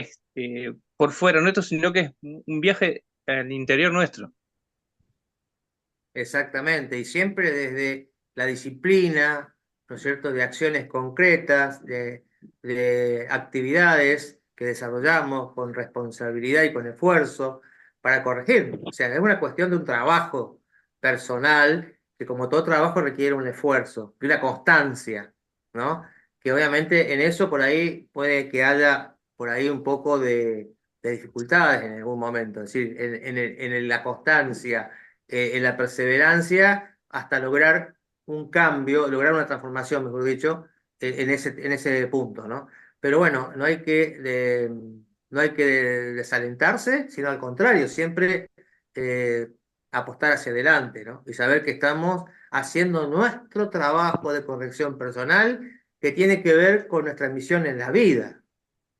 por fuera nuestro, sino que es un viaje al interior nuestro. exactamente. Y siempre desde la disciplina, ¿no es cierto?, de acciones concretas, de actividades que desarrollamos con responsabilidad y con esfuerzo para corregir. O sea, es una cuestión de un trabajo personal que como todo trabajo requiere un esfuerzo y una constancia, ¿no? Que obviamente en eso por ahí puede que haya por ahí un poco de dificultades en algún momento. Es decir, la constancia, en la perseverancia hasta lograr un cambio, lograr una transformación, mejor dicho, en ese punto, ¿no? Pero bueno, no hay que desalentarse, sino al contrario, siempre eh, apostar hacia adelante, ¿no? Y saber que estamos haciendo nuestro trabajo de corrección personal que tiene que ver con nuestra misión en la vida.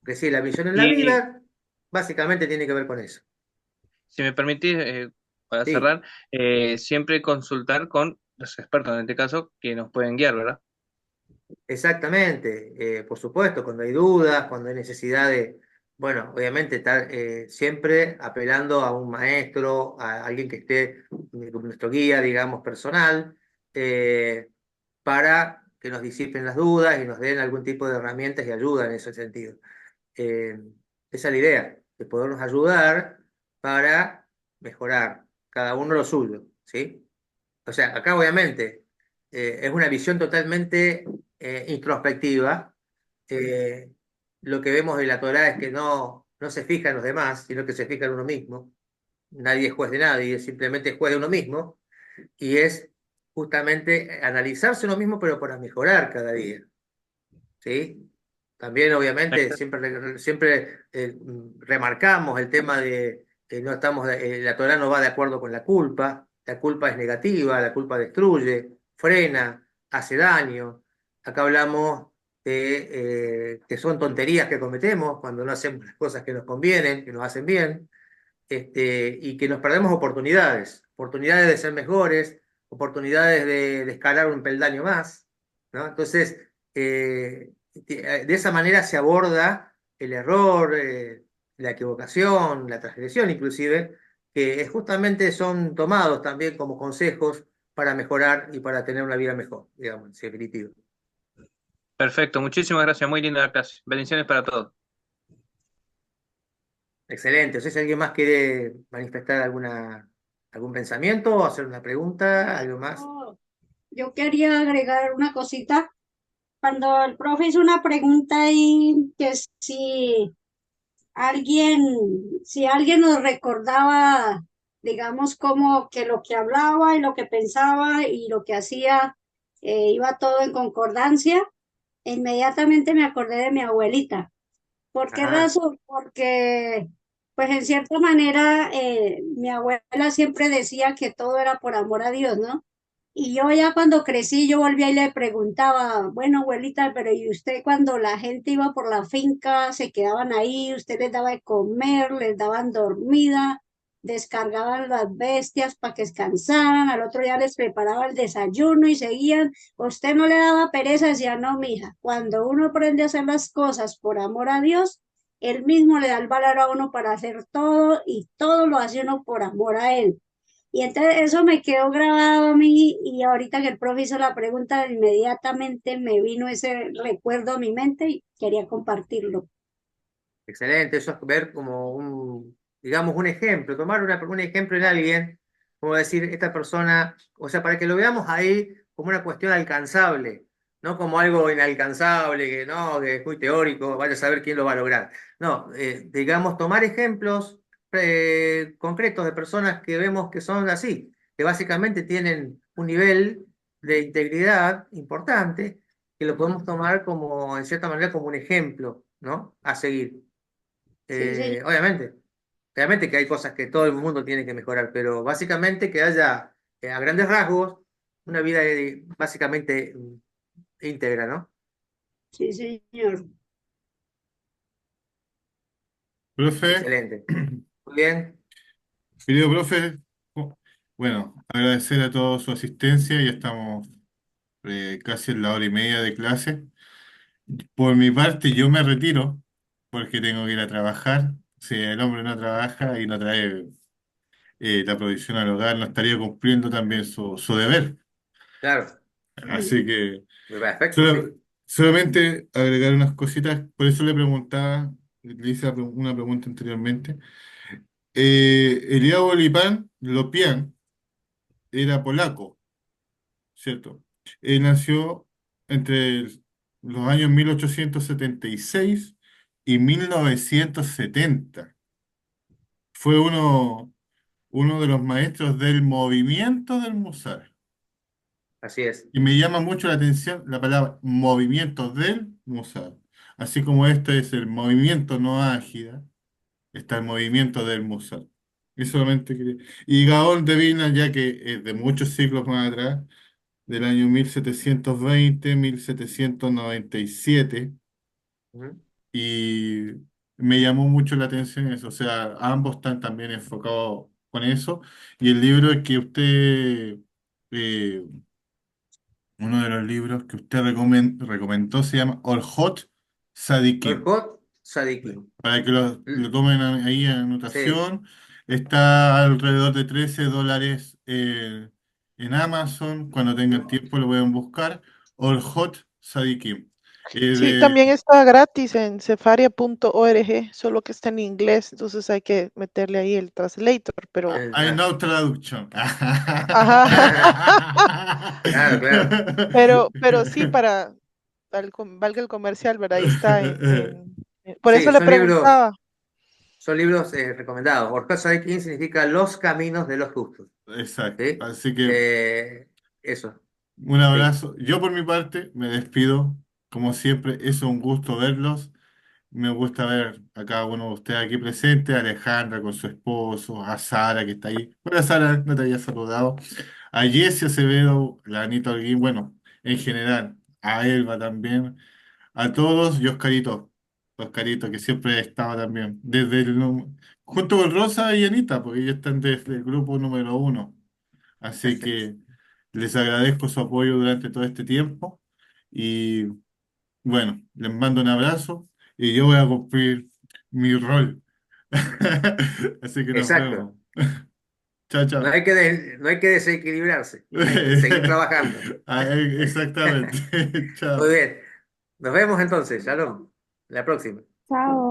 Es decir, la misión en la Y vida básicamente tiene que ver con eso. si me permitís, para Sí. cerrar, siempre consultar con los expertos, en este caso, que nos pueden guiar, ¿verdad? Exactamente, por supuesto, cuando hay dudas, cuando hay necesidad de, bueno, obviamente estar siempre apelando a un maestro, a alguien que esté como nuestro guía, digamos, personal, eh, para que nos disipen las dudas y nos den algún tipo de herramientas y ayuda en ese sentido. Eh, Esa es la idea, de podernos ayudar para mejorar, cada uno lo suyo, ¿sí? O sea, acá obviamente es una visión totalmente introspectiva. Eh, lo que vemos de la Torá es que no se fija en los demás, sino que se fija en uno mismo. Nadie es juez de nadie, es simplemente juez de uno mismo. Y es justamente analizarse uno mismo, pero para mejorar cada día. ¿Sí? También, obviamente, siempre remarcamos el tema de que no estamos, la Torá no va de acuerdo con la culpa es negativa, la culpa destruye, frena, hace daño. Acá hablamos de que son tonterías que cometemos cuando no hacemos las cosas que nos convienen, que nos hacen bien, y que nos perdemos oportunidades de ser mejores, oportunidades de escalar un peldaño más, ¿no? Entonces, de esa manera se aborda el error, la equivocación, la transgresión inclusive, que justamente son tomados también como consejos para mejorar y para tener una vida mejor, digamos, en definitivo. Perfecto, muchísimas gracias, muy linda la clase. Bendiciones para todos. Excelente. O sea, si alguien más quiere manifestar algún pensamiento o hacer una pregunta, algo más. Oh, yo quería agregar una cosita. Cuando el profe hizo una pregunta ahí, que alguien, si alguien nos recordaba, digamos, como que lo que hablaba y lo que pensaba y lo que hacía, iba todo en concordancia, inmediatamente me acordé de mi abuelita. ¿Por qué Ajá, razón? Porque, pues en cierta manera, mi abuela siempre decía que todo era por amor a Dios, ¿no? Y yo ya cuando crecí, yo volvía y le preguntaba, bueno, abuelita, pero ¿y usted cuando la gente iba por la finca, se quedaban ahí, usted les daba de comer, les daban dormida, descargaban las bestias para que descansaran, al otro día les preparaba el desayuno y seguían? ¿Usted no le daba pereza? Decía, no, mija, cuando uno aprende a hacer las cosas por amor a Dios, él mismo le da el valor a uno para hacer todo y todo lo hace uno por amor a él. Y entonces eso me quedó grabado a mí y ahorita que el profe hizo la pregunta, inmediatamente me vino ese recuerdo a mi mente y quería compartirlo. excelente. Eso es ver como digamos, un ejemplo, tomar un ejemplo en alguien, como decir, esta persona, o sea, para que lo veamos ahí como una cuestión alcanzable, no como algo inalcanzable, que no, que es muy teórico, vaya a saber quién lo va a lograr. No, digamos, tomar ejemplos concretos de personas que vemos que son así, que básicamente tienen un nivel de integridad importante, que lo podemos tomar como, en cierta manera, como un ejemplo, ¿no? A seguir. Sí, señor. Obviamente que hay cosas que todo el mundo tiene que mejorar, pero básicamente que haya, a grandes rasgos, una vida básicamente íntegra, ¿no? Sí, señor. Profe, Excelente. Muy bien. querido profe, bueno, agradecer a todos su asistencia, ya estamos casi en la hora y media de clase. Por mi parte, yo me retiro porque tengo que ir a trabajar. Si el hombre no trabaja y no trae la provisión al hogar, no estaría cumpliendo también su deber. Claro. Así que Perfecto, sí. sola- solamente agregar unas cositas, por eso le preguntaba, le hice una pregunta anteriormente. Eliabo Lopian era polaco, ¿cierto? Él nació entre los años 1876 y 1970. Fue uno de los maestros del movimiento del Musar. Así es. Y me llama mucho la atención la palabra movimiento del Musar. Así como este es el movimiento no ágida, está el movimiento del Musar. Y solamente quería... Y Gaón de Vilna, ya que es de muchos siglos más atrás, del año 1720, 1797, Ujú. y me llamó mucho la atención eso, o sea, ambos están también enfocados con eso, y el libro que usted, eh, uno de los libros que usted recomendó se llama Orhot Sadikim. Orkut Sadikin. Para que lo tomen ahí en Sí. anotación, está alrededor de $13 en Amazon. Cuando tengan tiempo lo pueden buscar. Orhot Sadikim. Sí, también está gratis en cefaria.org, solo que está en inglés, entonces hay que meterle ahí el translator, pero... I know traduction. Ajá. Claro, claro. Pero sí, valga el comercial, ¿verdad? Ahí está por Sí, eso le preguntaba. son libros recomendados. Orkut Sadikin significa los caminos de los justos. Exacto. ¿Sí? Así que Eso. un Sí. abrazo. Yo por mi parte me despido. Como siempre, es un gusto verlos. Me gusta ver a cada uno de ustedes aquí presente, a Alejandra con su esposo, a Sara que está ahí. Hola Sara, no te había saludado. A Jessie Acevedo, la Anita Holguín, bueno, en general, a Elba también, a todos y Oscarito que siempre estaba también, junto con Rosa y Anita, porque ellos están desde el grupo número 1. Así que les agradezco su apoyo durante todo este tiempo y bueno, les mando un abrazo y yo voy a cumplir mi rol. Así que nos Exacto. vemos. Chao, chao. No hay que desequilibrarse. Hay que seguir trabajando. Exactamente. Muy Chao. bien. Nos vemos entonces. Shalom. La próxima. Chao.